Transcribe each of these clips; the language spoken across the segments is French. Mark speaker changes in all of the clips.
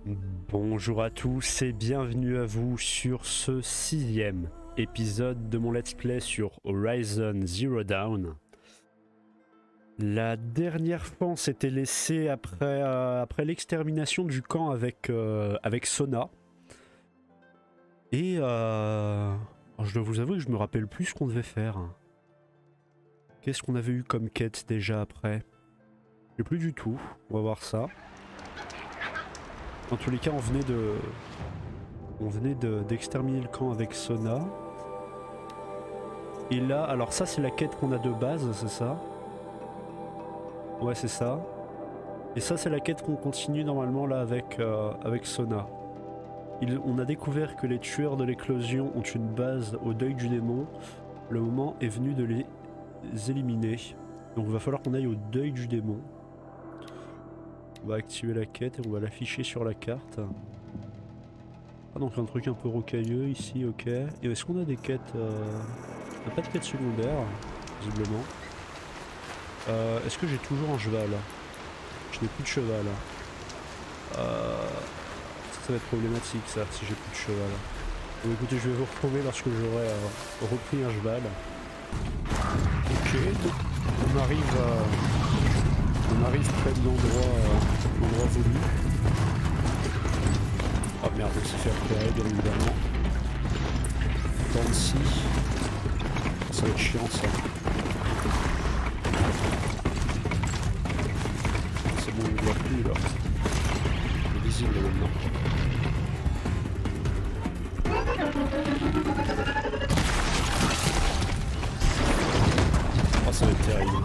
Speaker 1: Bonjour à tous et bienvenue à vous sur ce 6e épisode de mon let's play sur Horizon Zero Dawn. La dernière fois on s'était laissé après l'extermination du camp avec Sona. Et je dois vous avouer que je me rappelle plus ce qu'on devait faire. Qu'est-ce qu'on avait eu comme quête déjà après? Je sais plus du tout, on va voir ça. Dans tous les cas, on venait d'exterminer le camp avec Sona. Et là, alors ça c'est la quête qu'on a de base, c'est ça? Ouais, c'est ça. Et ça c'est la quête qu'on continue normalement là avec Sona. On a découvert que les tueurs de l'éclosion ont une base au deuil du démon. Le moment est venu de les éliminer. Donc il va falloir qu'on aille au deuil du démon. On va activer la quête et on va l'afficher sur la carte. Ah, donc un truc un peu rocailleux ici, ok. Et est-ce qu'on a des quêtes On n'a pas de quête secondaire, visiblement. Est-ce que j'ai toujours un cheval? Je n'ai plus de cheval. Ça va être problématique ça, si j'ai plus de cheval. Bon écoutez, je vais vous retrouver lorsque j'aurai repris un cheval. Ok, donc on arrive près de l'endroit voulu. Oh merde, on s'est fait repérer bien évidemment. Dans ici. Ça va être chiant ça. C'est bon, on ne voit plus là. C'est visible maintenant. Oh, ça va être terrible.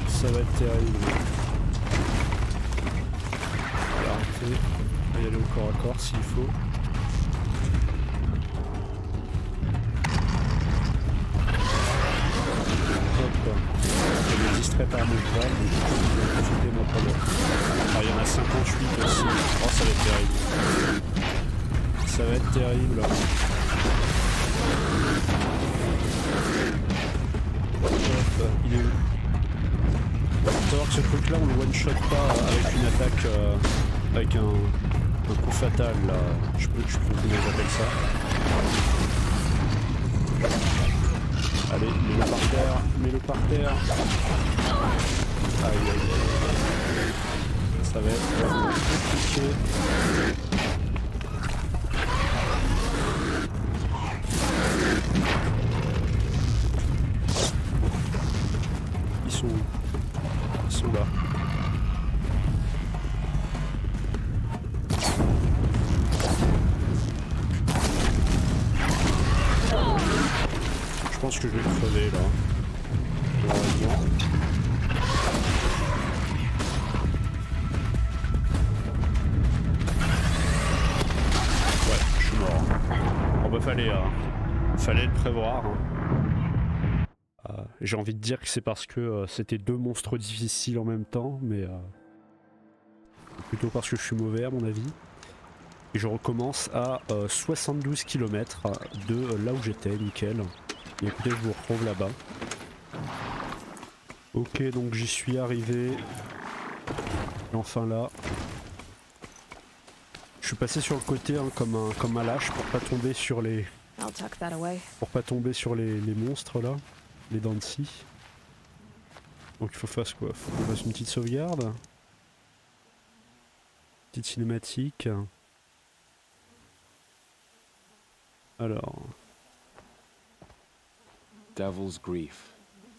Speaker 1: Ça va être terrible. Voilà, on va y aller au corps à corps s'il faut. Hop. Je me distrais par mon cheval, mais du coup je vais profiter moi pour le. Ah, il y en a 58 aussi. Oh, ça va être terrible. Ça va être terrible. Hop, il est où? Il faut savoir que ce truc là on le one shot pas avec une attaque avec un coup fatal là. Je peux comment ils appellent ça. Allez, mets-le par terre, mets-le par terre. Aïe aïe aïe. Ça va être compliqué. Ils sont où? Ils sont là. Je pense que je vais le crever là. Malheureusement. Ouais, je suis mort. Bon bah fallait le prévoir. Hein. J'ai envie de dire que c'est parce que c'était deux monstres difficiles en même temps, mais plutôt parce que je suis mauvais à mon avis. Et je recommence à 72 km de là où j'étais, nickel. Et écoutez, je vous retrouve là-bas. Ok, donc j'y suis arrivé. Et enfin là. Je suis passé sur le côté hein, comme un lâche pour pas tomber sur les. Pour pas tomber sur les monstres là. Les dents de scie. Donc il faut faire quoi? Faut qu'on fasse une petite sauvegarde. Petite cinématique. Alors.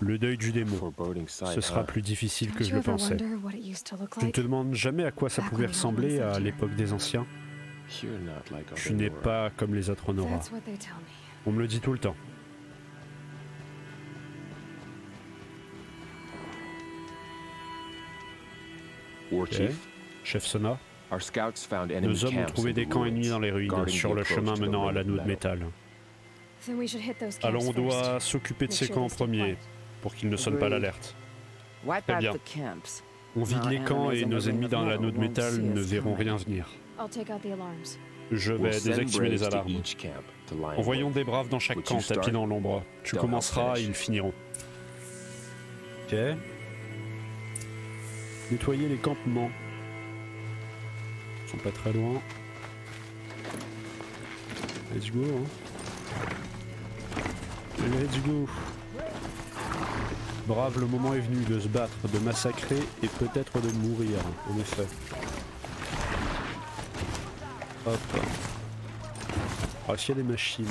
Speaker 1: Le deuil du démon. Ce sera plus difficile que je le pensais. Je ne te demande jamais à quoi ça pouvait ressembler à l'époque des anciens. Tu n'es pas comme les autres Nora. On me le dit tout le temps. Okay. Chef Sona, nos hommes ont trouvé des camps ennemis dans les ruines, sur le chemin menant à l'anneau de métal. Alors on doit s'occuper de ces camps en premier, pour qu'ils ne sonnent pas l'alerte. Très bien. On vide les camps et nos ennemis dans l'anneau de métal ne verront rien venir. Je vais désactiver les alarmes. Envoyons des braves dans chaque camp, tapis dans l'ombre. Tu commenceras et ils finiront. Ok. Nettoyer les campements. Ils sont pas très loin. Let's go hein. Let's go. Brave, le moment est venu de se battre, de massacrer et peut-être de mourir, en effet. Hop. Alors est-ce qu'il y a des machines?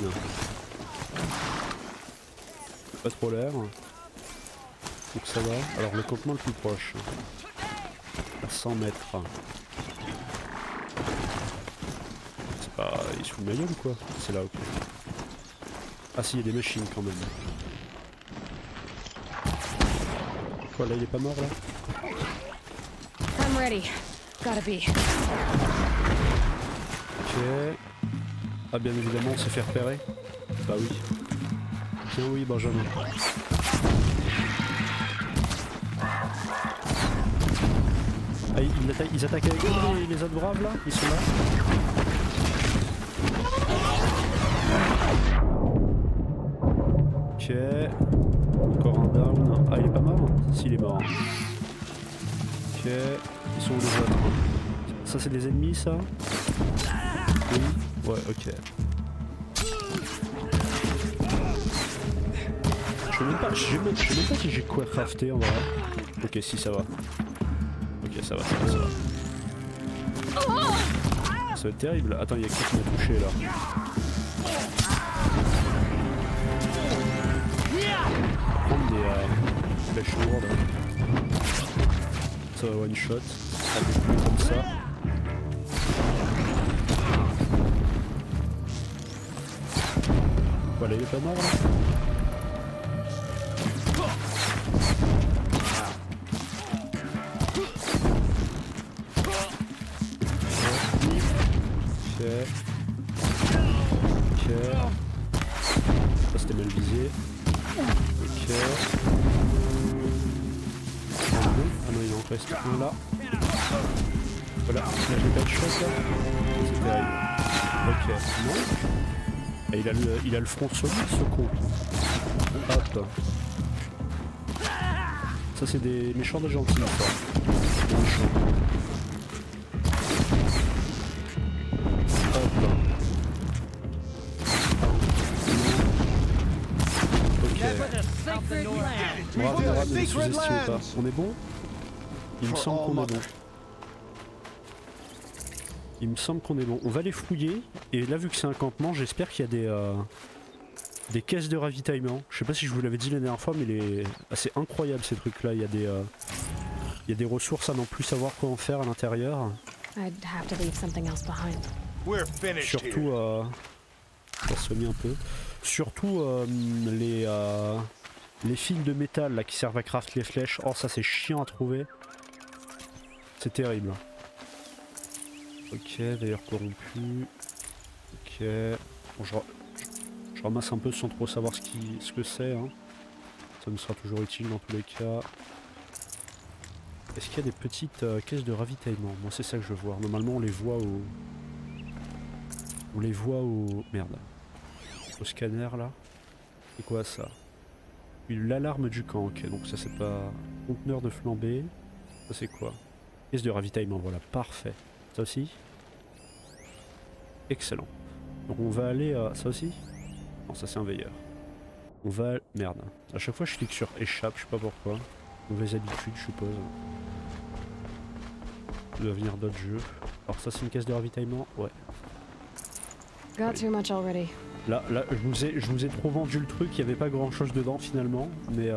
Speaker 1: Pas trop l'air. Donc ça va. Alors le campement le plus proche. À 100 mètres. C'est pas... il se fout de ma gueule ou quoi? C'est là, ok. Ah si, il y a des machines quand même. Quoi, là il est pas mort là?
Speaker 2: I'm ready. Gotta be.
Speaker 1: Ok. Ah bien évidemment on s'est fait repérer. Bah oui. Tiens oui Benjamin. Ah, ils attaquent avec nous les autres braves là? Ils sont là? Ok. Encore un down. Ah il est pas mort? Si il est mort. Ok. Ils sont où les autres? Ça c'est des ennemis ça? Oui. Ouais ok. Je sais même pas si j'ai quoi crafter en vrai. Ok si ça va. Ok ça va. Ça va être terrible. Attends il y a qui m'a touché là? Prendre des flèches lourdes. Ça va one shot. Comme ça. Voilà il est pas mort là. Ok. Ça c'était mal visé. Ok. Ah non il en reste un là. Voilà, là j'ai pas de shot là. C'est terrible. Ok, non. Et il a le front solide ce con. Hop. Ça c'est des méchants, des gentils ça. Méchants. Bravo, ne sous-estimez pas. On est bon? Il me semble qu'on est bon. Il me semble qu'on est bon. On va les fouiller. Et là, vu que c'est un campement, j'espère qu'il y a des caisses de ravitaillement. Je sais pas si je vous l'avais dit la dernière fois, mais c'est incroyable ces trucs-là. Il y a des ressources à n'en plus savoir quoi en faire à l'intérieur. Surtout, on va se soigner un peu. Surtout les fils de métal là qui servent à craft les flèches. Oh ça c'est chiant à trouver. C'est terrible. Ok, d'ailleurs corrompu. Ok. Bon, je ramasse un peu sans trop savoir ce que c'est. Hein. Ça me sera toujours utile dans tous les cas. Est-ce qu'il y a des petites caisses de ravitaillement? Moi c'est ça que je veux voir. Normalement on les voit au... Merde. Au scanner là. C'est quoi ça? L'alarme du camp, ok, donc ça c'est pas... Conteneur de flambée. Ça c'est quoi? Caisse de ravitaillement, voilà, parfait. Ça aussi? Excellent. Donc on va aller à... Ça aussi? Non, ça c'est un veilleur. On va... Merde. À chaque fois je clique sur échappe, je sais pas pourquoi. Mauvaise habitude, je suppose. Ça doit venir d'autres jeux. Alors ça c'est une caisse de ravitaillement? Ouais.
Speaker 2: Got too much already.
Speaker 1: Là, je vous ai trop vendu le truc, il n'y avait pas grand chose dedans finalement, mais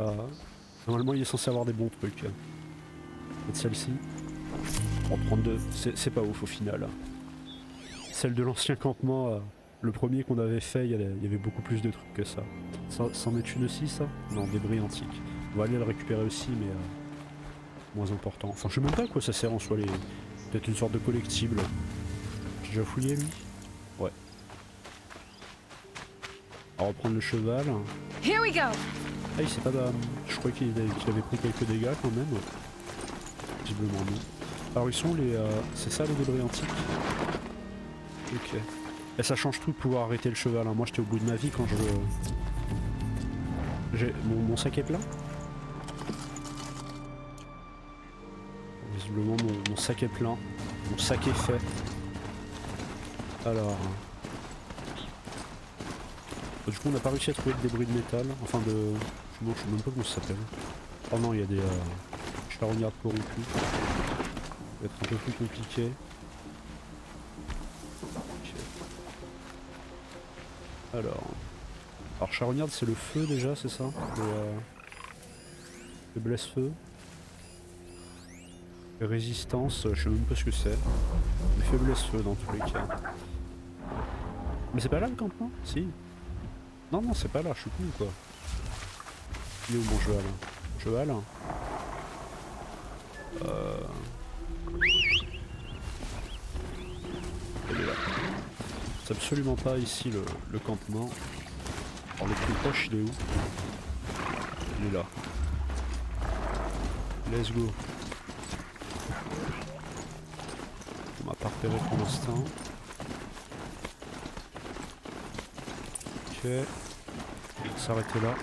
Speaker 1: normalement il est censé avoir des bons trucs. Peut-être celle-ci. En 32, c'est pas ouf au final. Celle de l'ancien campement, le premier qu'on avait fait, il y avait beaucoup plus de trucs que ça. C'en est une aussi ça? Non, débris antiques. On va aller le récupérer aussi, mais moins important. Enfin je sais même pas à quoi ça sert en soi, peut-être une sorte de collectible. J'ai déjà fouillé lui? Ouais. On va reprendre le cheval.
Speaker 2: Here we go.
Speaker 1: Ah il s'est pas... Je croyais qu'il avait pris quelques dégâts quand même. Visiblement non. Alors ils sont les... C'est ça les débris antiques? Ok. Et ça change tout de pouvoir arrêter le cheval. Hein. Moi j'étais au bout de ma vie quand je... Mon sac est plein? Visiblement mon sac est plein. Mon sac est fait. Alors... Du coup on n'a pas réussi à trouver de débris de métal, enfin de... Je sais même pas comment ça s'appelle. Oh non, il y a des charognards corrompus. Ça va être un peu plus compliqué. Okay. Alors charognard c'est le feu déjà, c'est ça? Le blesse-feu. Résistance, je sais même pas ce que c'est. Mais faiblesse-feu dans tous les cas. Mais c'est pas là le campement? Si. Non, non, c'est pas là, je suis con ou quoi? Il est où mon cheval? Mon cheval? Il est là. C'est absolument pas ici le campement. Alors le plus proche, il est où? Il est là. Let's go. On m'a pas repéré pour l'instant. Ok. On va s'arrêter là.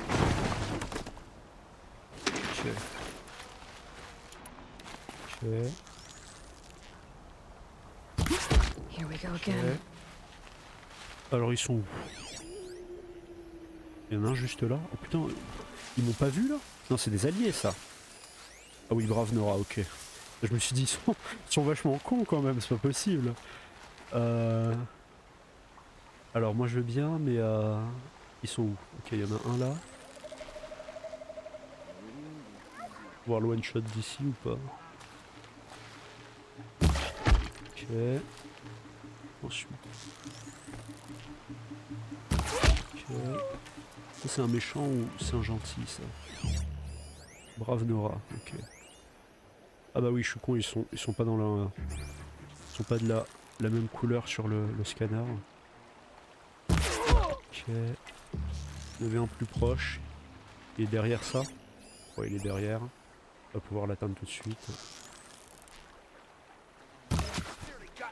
Speaker 1: Ok. Ok.
Speaker 2: Here we go again.
Speaker 1: Alors ils sont où? Il y en a un juste là. Oh putain, ils m'ont pas vu là? Non, c'est des alliés ça. Ah oui, brave Nora, ok. Je me suis dit, ils sont vachement cons quand même, c'est pas possible. Alors moi je veux bien, mais ils sont où? Ok, il y en a un là. Voir le one shot d'ici ou pas? Ok. Ensuite. Ok. Ça c'est un méchant ou c'est un gentil ça? Brave Nora, ok. Ah bah oui, je suis con, ils sont pas dans la... Ils sont pas de la même couleur sur le scanner. Ok. Il y en avait un plus proche. Il est derrière ça. Ouais, il est derrière. On va pouvoir l'atteindre tout de suite.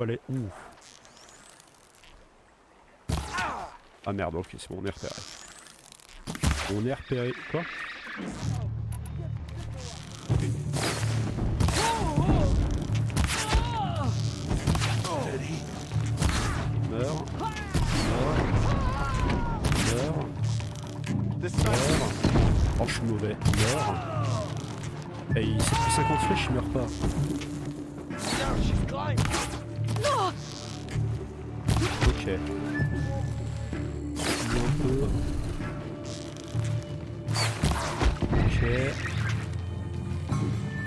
Speaker 1: Allez, ouh. Ah merde, ok, c'est bon, on est repéré. On est repéré. Quoi? Okay. Meurs. Oh, je suis mauvais. Meurs. Et il s'est pris 50 flèches, il meurt pas. Ok. Un peu. Ok.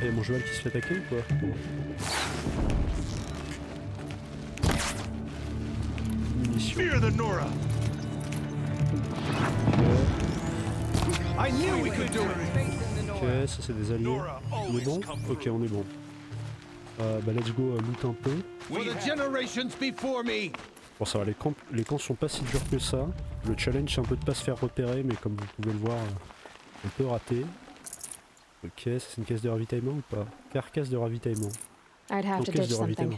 Speaker 1: Et mon cheval qui se fait attaquer ou quoi? Munitions. Ok, ça c'est des alliés. On est bon? Ok, on est bon. Bah let's go loot un peu. Bon ça va, les camps sont pas si durs que ça. Le challenge c'est un peu de pas se faire repérer, mais comme vous pouvez le voir, on peut rater. Ok, ça c'est une caisse de ravitaillement ou pas? Carcasse de ravitaillement. Donc caisse de ravitaillement.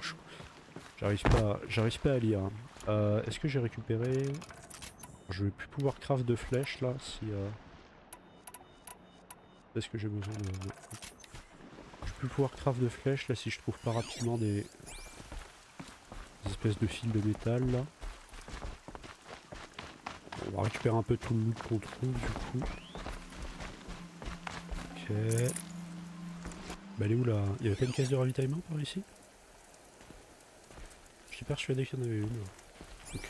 Speaker 1: J'arrive pas à lire. Est-ce que j'ai récupéré... Je vais plus pouvoir craft de flèches là si... Est-ce que j'ai besoin de... Je vais plus pouvoir craft de flèches là si je trouve pas rapidement des espèces de fils de métal là. Bon, on va récupérer un peu tout le loot qu'on trouve du coup. Ok. Bah elle est où là? Il y avait pas une caisse de ravitaillement par ici? J'étais persuadé qu'il y en avait une. Ok.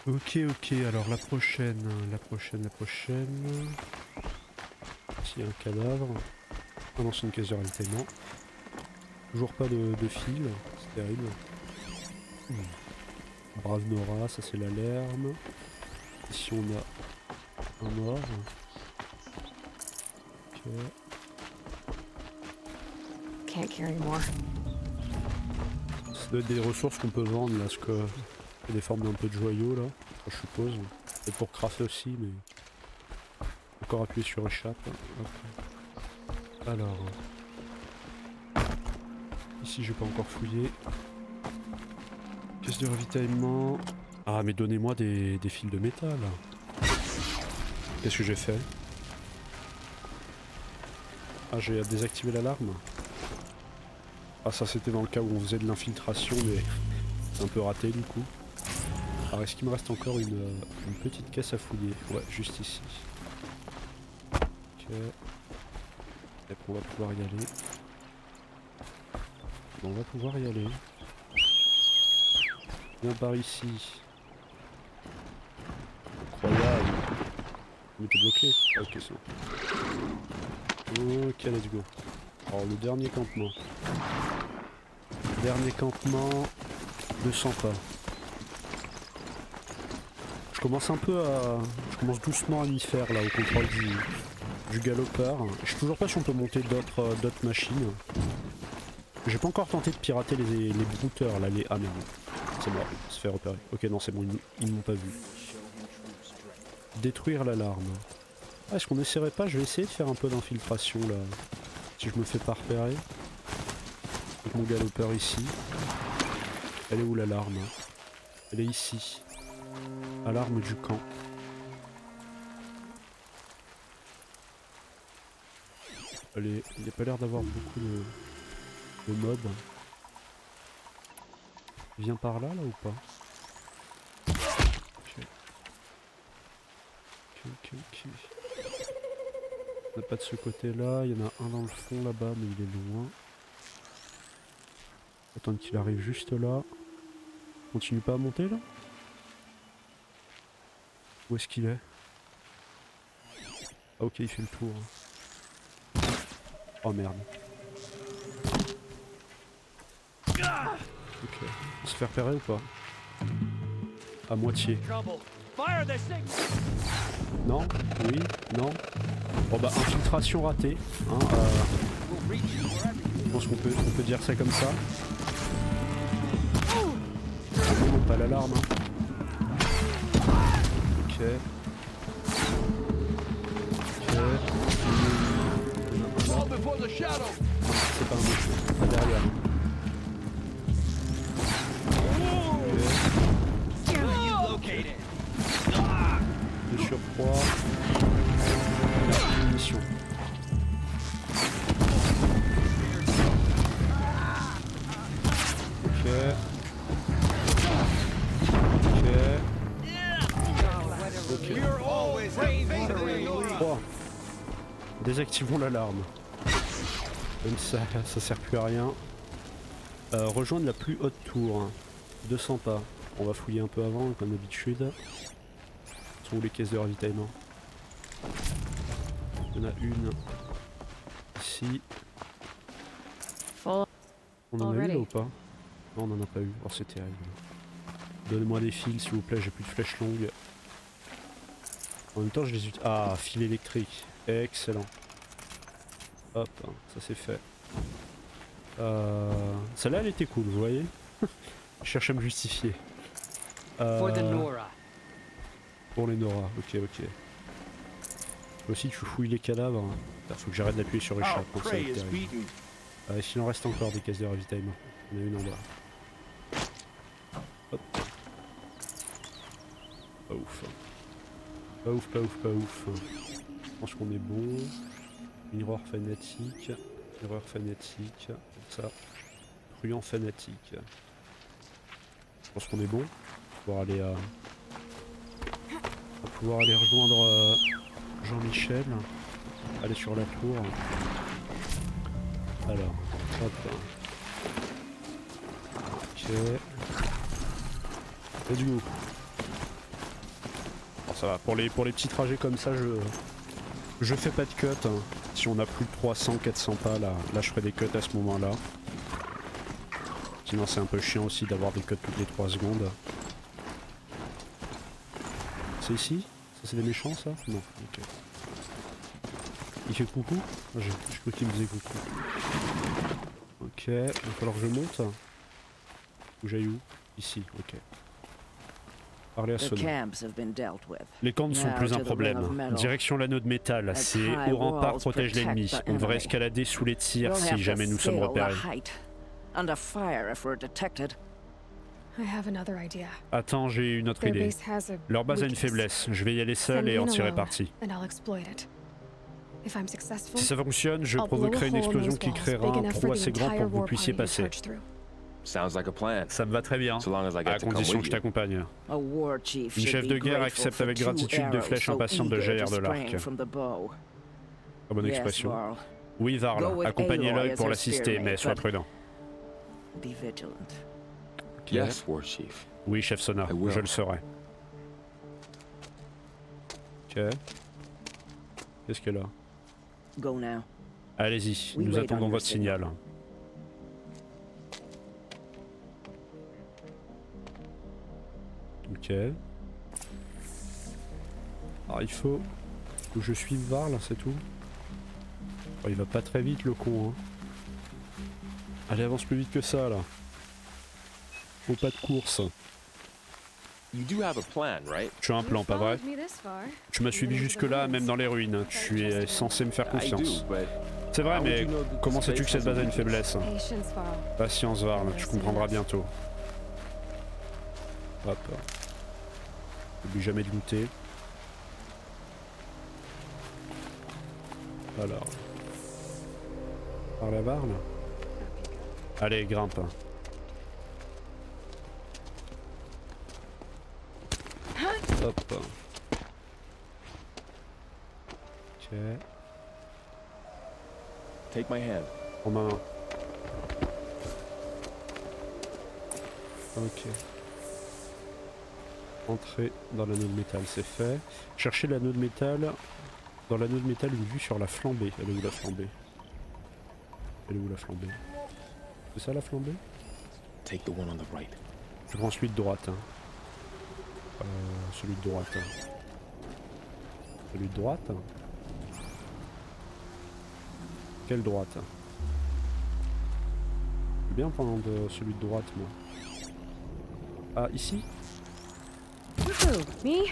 Speaker 1: Ok, alors la prochaine. S'il y a un cadavre. Ah non, c'est une caisse de ravitaillement. Toujours pas de fil, c'est terrible. Brave Nora, ça c'est l'alarme. Ici on a un mort. Ok.
Speaker 2: Can't carry more.
Speaker 1: Ça doit être des ressources qu'on peut vendre là, parce que il y a des formes d'un peu de joyaux là, je suppose. Peut-être pour crafter aussi, mais... Encore appuyer sur échappe. Okay. Alors... Ici j'ai pas encore fouillé. Caisse de ravitaillement... Ah mais donnez-moi des fils de métal. Qu'est-ce que j'ai fait? Ah j'ai désactivé l'alarme. Ah ça c'était dans le cas où on faisait de l'infiltration, mais C'est un peu raté du coup. Alors est-ce qu'il me reste encore une petite caisse à fouiller? Ouais, juste ici. Ok. Et on va pouvoir y aller. Bon, on va pouvoir y aller. Viens par ici. Incroyable. On était bloqué. Ok, c'est bon. Ok, let's go. Alors le dernier campement. Dernier campement. 200 pas. Je commence un peu à... Je commence doucement à m'y faire là au contrôle du galopeur. Je sais toujours pas si on peut monter d'autres machines. J'ai pas encore tenté de pirater les brouteurs là, les... Ah merde. C'est mort, se fait repérer. Ok non c'est bon, ils m'ont pas vu. Détruire l'alarme. Ah, est-ce qu'on essaierait pas? Je vais essayer de faire un peu d'infiltration là. Si je me fais pas repérer. Avec mon galopeur ici. Elle est où l'alarme? Elle est ici. Alarme du camp. Il n'y a pas l'air d'avoir beaucoup de mobs. Il vient par là ou pas? Ok. Il n'y en a pas de ce côté-là. Il y en a un dans le fond là-bas, mais il est loin. Attendre qu'il arrive juste là. Continue pas à monter là? Où est-ce qu'il est? Ah ok, il fait le tour. Oh merde. Ok. On se fait repérer ou pas? À moitié. Non? Oui? Non? Bon bah infiltration ratée. Hein, je pense qu'on peut dire ça comme ça. Non, pas l'alarme. Hein. Ok. C'est pas un méchant. Pas derrière. De surpoids. Munition. Ok. Oh. Désactivons l'alarme. Même si ça sert plus à rien. Rejoindre la plus haute tour. 200 pas. On va fouiller un peu avant, comme d'habitude. Sont où les caisses de ravitaillement? Il y en a une. Ici. On en a eu là ou pas? Non, on en a pas eu. Oh, c'est terrible. Donnez-moi des fils s'il vous plaît, j'ai plus de flèches longues. En même temps, je les utilise. Ah, fil électrique. Excellent. Hop, ça c'est fait. Celle-là, elle était cool, vous voyez. Je cherche à me justifier. Pour les Nora, ok. Aussi, tu fouilles les cadavres. Faut que j'arrête d'appuyer sur échappe. Ça va être terrible. S'il en reste encore des caisses de ravitaillement. On a une en bas. Hop. Pas ouf. Pas ouf. Je pense qu'on est bon. Mirror fanatique. Comme ça. Truand fanatique. Je pense qu'on est bon. On va pouvoir aller rejoindre Jean-Michel. Aller sur la tour. Alors, hop. Ok. Et du coup. Alors ça va, pour les petits trajets comme ça, je fais pas de cut. Hein. Si on a plus de 300-400 pas, là je ferai des cuts à ce moment-là. Sinon c'est un peu chiant aussi d'avoir des cuts toutes les 3 secondes. C'est ici? Ça c'est des méchants ça? Non, ok. Il fait coucou? J'ai cru qu'il me faisait coucou. Ok, il va falloir que je monte. Ou j'aille où? Ici, ok. Parler à Sona. Les camps ne sont plus un problème. Direction l'anneau de métal, c'est haut rempart protège l'ennemi. On devrait escalader sous les tirs si jamais nous sommes repérés. Attends, j'ai une autre idée. Leur base a une faiblesse. Je vais y aller seul et en tirer parti. Si ça fonctionne, je provoquerai une explosion qui créera un trou assez grand pour que vous puissiez passer.
Speaker 3: Sounds like a plan.
Speaker 1: Ça me va très bien,
Speaker 3: So long as I
Speaker 1: à
Speaker 3: get to come
Speaker 1: condition que
Speaker 3: with
Speaker 1: je
Speaker 3: you.
Speaker 1: t'accompagne.
Speaker 4: A war chief
Speaker 1: Une
Speaker 4: should
Speaker 1: chef
Speaker 4: be
Speaker 1: de guerre
Speaker 4: grateful
Speaker 1: accepte
Speaker 4: for
Speaker 1: avec
Speaker 4: two
Speaker 1: gratitude de
Speaker 4: arrows
Speaker 1: flèches
Speaker 4: so
Speaker 1: impatientes de
Speaker 4: eager
Speaker 1: jaillir
Speaker 4: to
Speaker 1: de l'arc.
Speaker 4: spring from the bow.
Speaker 1: Très bonne
Speaker 4: Yes,
Speaker 1: expression.
Speaker 4: Varl.
Speaker 1: Oui,
Speaker 4: Go
Speaker 1: Varl,
Speaker 4: with
Speaker 1: accompagnez-le
Speaker 4: Aloy as
Speaker 1: pour
Speaker 4: her
Speaker 1: l'assister,
Speaker 4: spearmate,
Speaker 1: mais sois
Speaker 4: but-
Speaker 1: prudent.
Speaker 4: Be vigilant.
Speaker 1: Ok.
Speaker 3: Yes, War Chief.
Speaker 1: Oui, chef Sona,
Speaker 3: I will.
Speaker 1: je le serai. Ok. Qu'est-ce qu'elle a?
Speaker 4: Go now.
Speaker 1: Allez-y,
Speaker 4: We
Speaker 1: nous
Speaker 4: wait
Speaker 1: attendons
Speaker 4: on your
Speaker 1: votre signal. Ok. Alors il faut que je suive Varl, c'est tout. Oh, il va pas très vite le con, hein. Allez, avance plus vite que ça là. Faut pas de course.
Speaker 3: You do have a plan, right?
Speaker 1: Tu as un plan, pas vrai? Tu m'as suivi jusque là, même dans les ruines. Tu es censé me faire
Speaker 3: I
Speaker 1: confiance.
Speaker 3: do, but
Speaker 1: C'est vrai,
Speaker 3: how would
Speaker 1: mais
Speaker 3: you know that
Speaker 1: comment
Speaker 3: this
Speaker 1: sais-tu que
Speaker 3: place
Speaker 1: cette base a
Speaker 3: has
Speaker 1: une
Speaker 3: a
Speaker 1: faiblesse?
Speaker 2: Patience, Varl.
Speaker 1: Patience Varl, tu comprendras bientôt. Hop. N'oublie jamais de looter. Alors. Par la Varl. Allez, grimpe. Hop. Ok.
Speaker 3: Take my hand.
Speaker 1: En main. Ok. Entrer dans l'anneau de métal, c'est fait. Chercher l'anneau de métal. Dans l'anneau de métal, une vue sur la flambée. Elle est où la flambée? Elle est où la flambée? C'est ça la flambée?
Speaker 3: Take the one on the right.
Speaker 1: Je prends celui de droite. Hein. Celui de droite. Hein. Celui de droite. Quelle droite? Je veux bien prendre celui de droite, moi. Ah, ici?
Speaker 2: Who? Me?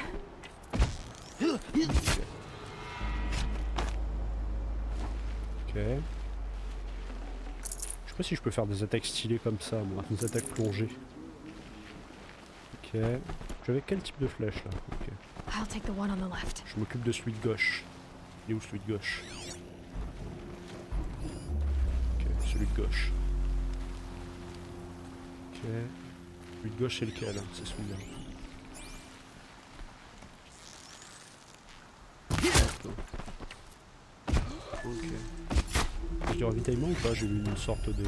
Speaker 1: Ok. Je sais pas si je peux faire des attaques stylées comme ça, moi. Des attaques plongées. Ok. J'avais quel type de flèche là? Ok.
Speaker 2: I'll take the one on the left.
Speaker 1: Je m'occupe de celui de gauche. Il est où celui de gauche? Ok, celui de gauche. Ok. Celui de gauche c'est lequel? C'est celui-là. Ok. J'ai du ravitaillement ou pas? J'ai eu une sorte de...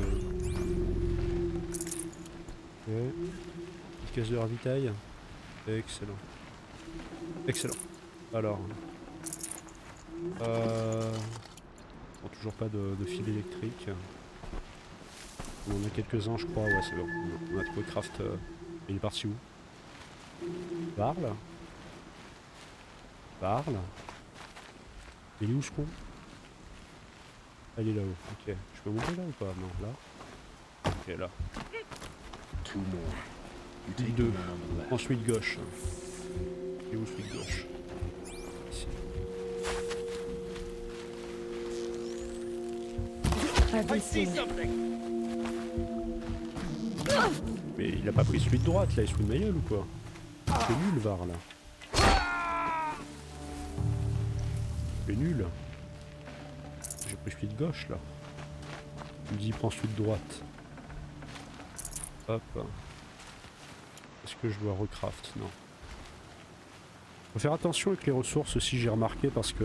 Speaker 1: Ok. Petite caisse de ravitail. Excellent. Excellent. Alors... Bon, toujours pas de fil électrique. On en a quelques-uns je crois, ouais c'est bon. On a trouvé craft. Il est parti où? Varl? Varl? Il est où ce con? Elle est là-haut, ok. Je peux monter là ou pas? Non, là. Ok, là.
Speaker 3: Two more. You take the
Speaker 1: Deux.
Speaker 3: one on the left.
Speaker 1: Ensuite gauche. Et où celui de gauche? Ici.
Speaker 2: I've been seen.
Speaker 1: Mais il a pas pris celui de droite là, il se fout de ma gueule ou quoi? C'est nul Var là. C'est nul. J'ai pris celui de gauche là. Il me dit prends celui de droite. Hop. Est-ce que je dois recraft? Non. Faut faire attention avec les ressources aussi, j'ai remarqué parce que...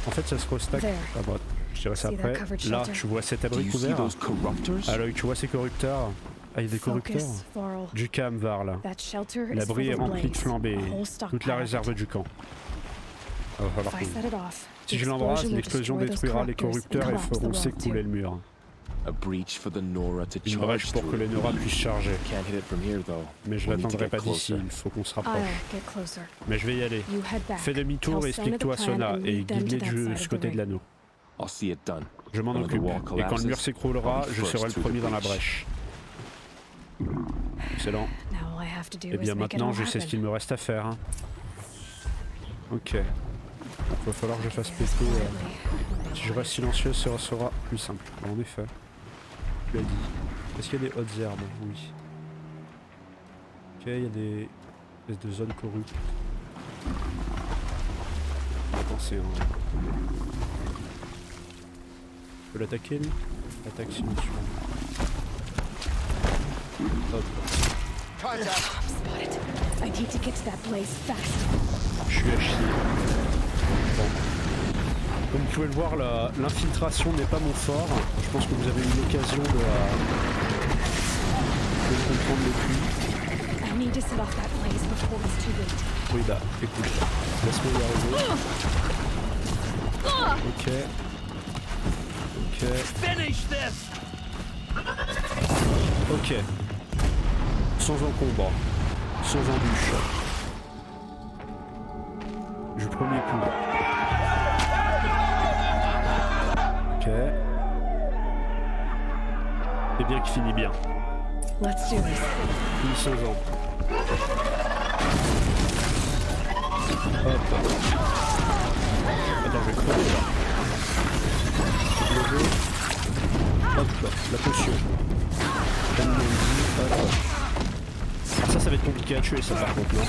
Speaker 1: En fait ça se restack. Ah bah, je dirais ça après. Là tu vois cet
Speaker 3: Do
Speaker 1: abri
Speaker 3: you see
Speaker 1: couvert.
Speaker 3: those corruptors?
Speaker 1: À l'œil tu vois ces corrupteurs. Ah il y a des corrupteurs.
Speaker 2: Focus, Varl.
Speaker 1: Du cam Var là.
Speaker 2: That shelter is
Speaker 1: L'abri
Speaker 2: full
Speaker 1: est
Speaker 2: of
Speaker 1: rempli de
Speaker 2: blaze.
Speaker 1: flambées.
Speaker 2: A whole
Speaker 1: Toute la
Speaker 2: stockpile.
Speaker 1: réserve du camp. Ah, va falloir
Speaker 2: If I
Speaker 1: que-
Speaker 2: set it off,
Speaker 1: Si
Speaker 2: the
Speaker 1: je l'embrasse,
Speaker 2: explosion will
Speaker 1: l'explosion
Speaker 2: destroy those
Speaker 1: détruira les
Speaker 2: corruptors
Speaker 1: corrupteurs et
Speaker 2: and collapse
Speaker 1: feront
Speaker 2: the wall
Speaker 1: s'écrouler le
Speaker 2: too.
Speaker 1: mur.
Speaker 3: A breach for the Nora to
Speaker 1: Une
Speaker 3: charge
Speaker 1: brèche pour que
Speaker 3: through.
Speaker 1: les Nora puissent charger.
Speaker 3: Can't hit it from here though.
Speaker 1: Mais je
Speaker 3: We need to
Speaker 1: l'attendrai
Speaker 3: get
Speaker 1: pas d'ici,
Speaker 3: closer.
Speaker 1: il faut qu'on se
Speaker 2: I'll
Speaker 1: rapproche.
Speaker 2: get closer.
Speaker 1: Mais je vais y aller.
Speaker 2: You head back.
Speaker 1: Fais demi-tour
Speaker 2: Tell
Speaker 1: et
Speaker 2: Sona the
Speaker 1: explique-toi à
Speaker 2: plan
Speaker 1: Sona
Speaker 2: and
Speaker 1: et
Speaker 2: lead them
Speaker 1: guide-les
Speaker 2: to that
Speaker 1: de
Speaker 2: side
Speaker 1: ce
Speaker 2: of the
Speaker 1: côté de
Speaker 2: ring.
Speaker 1: l'anneau.
Speaker 3: I'll see it done.
Speaker 1: Je m'en
Speaker 3: When the
Speaker 1: occupe.
Speaker 3: wall
Speaker 1: Et quand le mur
Speaker 3: collapses,
Speaker 1: s'écroulera,
Speaker 3: I'll be
Speaker 1: je serai
Speaker 3: first
Speaker 1: le
Speaker 3: through
Speaker 1: premier
Speaker 3: the
Speaker 1: dans la
Speaker 3: breach.
Speaker 1: brèche. Excellent.
Speaker 2: Now all I have to do
Speaker 1: Et
Speaker 2: is
Speaker 1: bien
Speaker 2: make it
Speaker 1: maintenant
Speaker 2: all
Speaker 1: je sais ce
Speaker 2: happen.
Speaker 1: qu'il me reste à faire. Hein. Ok. Il va falloir que je fasse péter. Si je reste silencieux, ce sera plus simple. En effet. Tu l'as dit. Est-ce qu'il y a des hautes herbes? Oui. Ok, il y a des espèces de zones corruptes. Attends, c'est un... Je peux l'attaquer lui? Attaque silencieux. Hop.
Speaker 2: Spotted. I need to get to that blaze fast.
Speaker 1: Je suis à chier. Bon. Comme vous pouvez le voir, l'infiltration n'est pas mon fort. Je pense que vous avez eu l'occasion de le comprendre depuis.
Speaker 2: I need to set off that blaze before it's too late.
Speaker 1: Oui bah, écoute, laisse-moi y arriver. Ok. Ok. Ok. Sans encombre. Sans embûche. Du premier coup. Ok. Et bien qui finit bien.
Speaker 2: Let's do this.
Speaker 1: Finissons-en. Hop. Attends, je vais crever là. Le jeu. Hop, la potion. Comme on dit, hop. Alors ça va être compliqué à tuer ça par contre, non?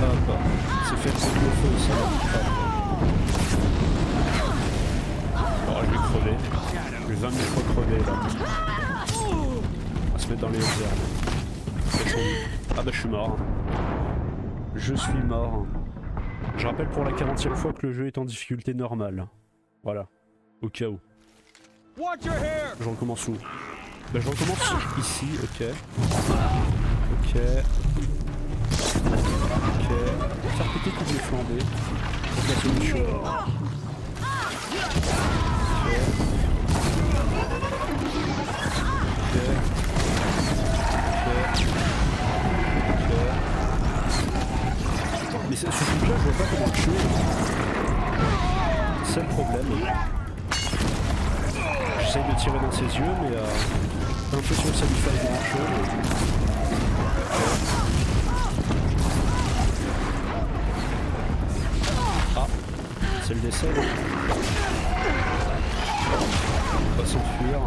Speaker 1: Hop, c'est fait pour le feu ça. Hop. Oh, je vais crever. Je vais 20 000 fois crever là. On va se mettre dans les hautes herbes. Ah bah je suis mort. Je suis mort. Je rappelle pour la 40e fois que le jeu est en difficulté normale. Voilà. Au cas où. Je recommence où? Bah je recommence ici, ok. Ok. Ok. Faire péter toutes les flambées. C'est la solution. Ok. Mais ce truc là, je vois pas comment le tuer. C'est le problème. J'essaye de tirer dans ses yeux, mais pas l'impression que ça lui fasse grand chose. Ah, c'est le décès. On va s'enfuir.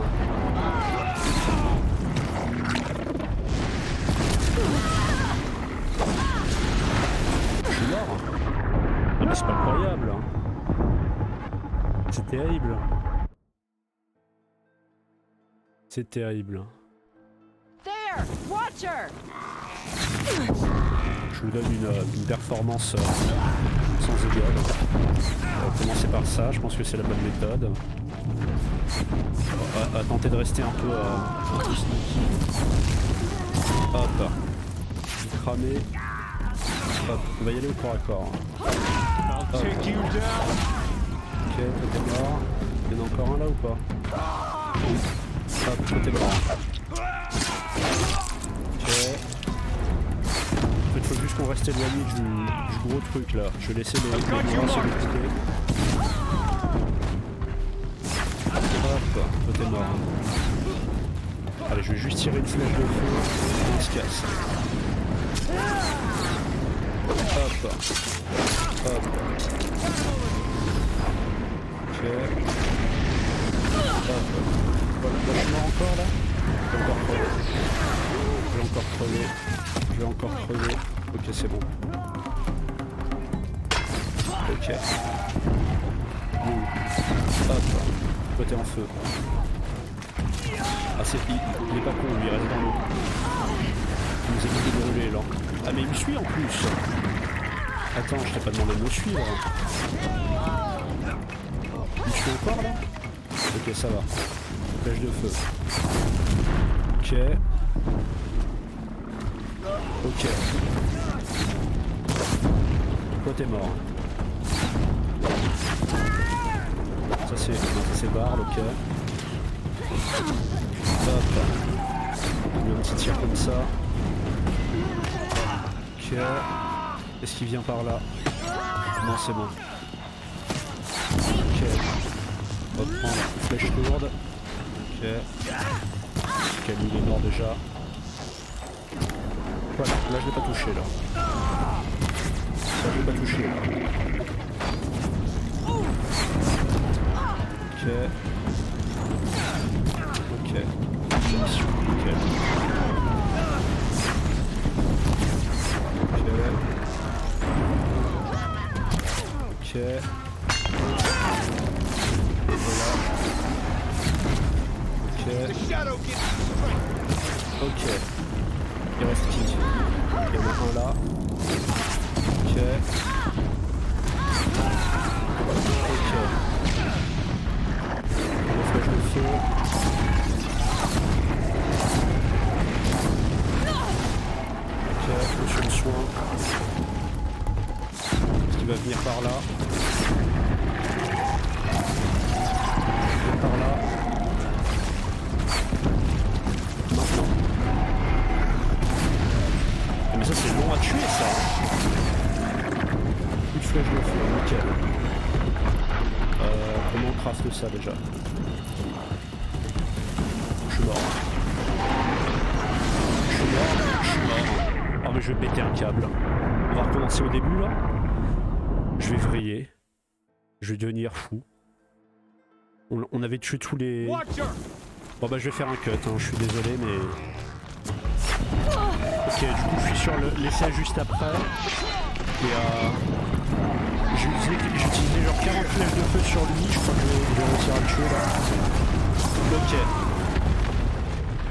Speaker 1: Je suis mort. Ah mais c'est pas croyable. C'est terrible. C'est terrible.
Speaker 2: There! Watcher!
Speaker 1: Je vous donne une performance sans égal. On va commencer par ça, je pense que c'est la bonne méthode. On va tenter de rester un peu sneaky. Hop. Cramer. Hop, on va y aller au corps à corps. Hop. Ok, toi t'es mort. Il y en a encore un là ou pas? Hop, toi t'es mort. Ok. En fait, faut juste qu'on reste éloigné du gros truc là. Je vais laisser les bras sur le côté. Hop, toi t'es mort. Allez, je vais juste tirer une flèche de feu et on se casse. Hop. Hop. Ok. Hop. Voilà, je suis mort encore là. Je vais encore crever. Je vais encore crever. Ok, c'est bon. Ok. Hop. Toi t'es en feu. Ah c'est il est pas con, lui, il reste dans l'eau. Il nous a dit de brûler là. Ah mais il me suit en plus. Attends, je t'ai pas demandé de me suivre. Il me suit encore là? Ok, ça va. Flèche de feu. Ok. Ok. Toi t'es mort. Ça c'est Bard, ok. Hop. On met un petit tir comme ça. Ok. Est-ce qu'il vient par là? Non, c'est bon. Ok. On va prendre une flèche lourde. Ok. Ok, lui il est mort déjà. Voilà, là je l'ai pas touché là. Là je l'ai pas touché là. Ok. Ok. Mission, ok. Ok. Ok. Ok. Ok. Il reste qui? Il y en a un là. Ok. Ok. Le flèche de feu. Ok, potion de soin. Est-ce qu'il va venir par là? Par là. Maintenant. Mais ça c'est long à tuer ça. Une flèche de feu, nickel. Comment on craft ça déjà? Je suis mort. Ah mais je vais péter un câble. On va recommencer au début là. Je vais vriller. Je vais devenir fou. On avait tué tous les... Bon bah je vais faire un cut, hein. Je suis désolé mais... Ok, du coup je suis sur l'essai juste après. Et j'ai utilisé genre 40 flèches de feu sur lui, je crois que je vais réussir à le tuer là. Ok.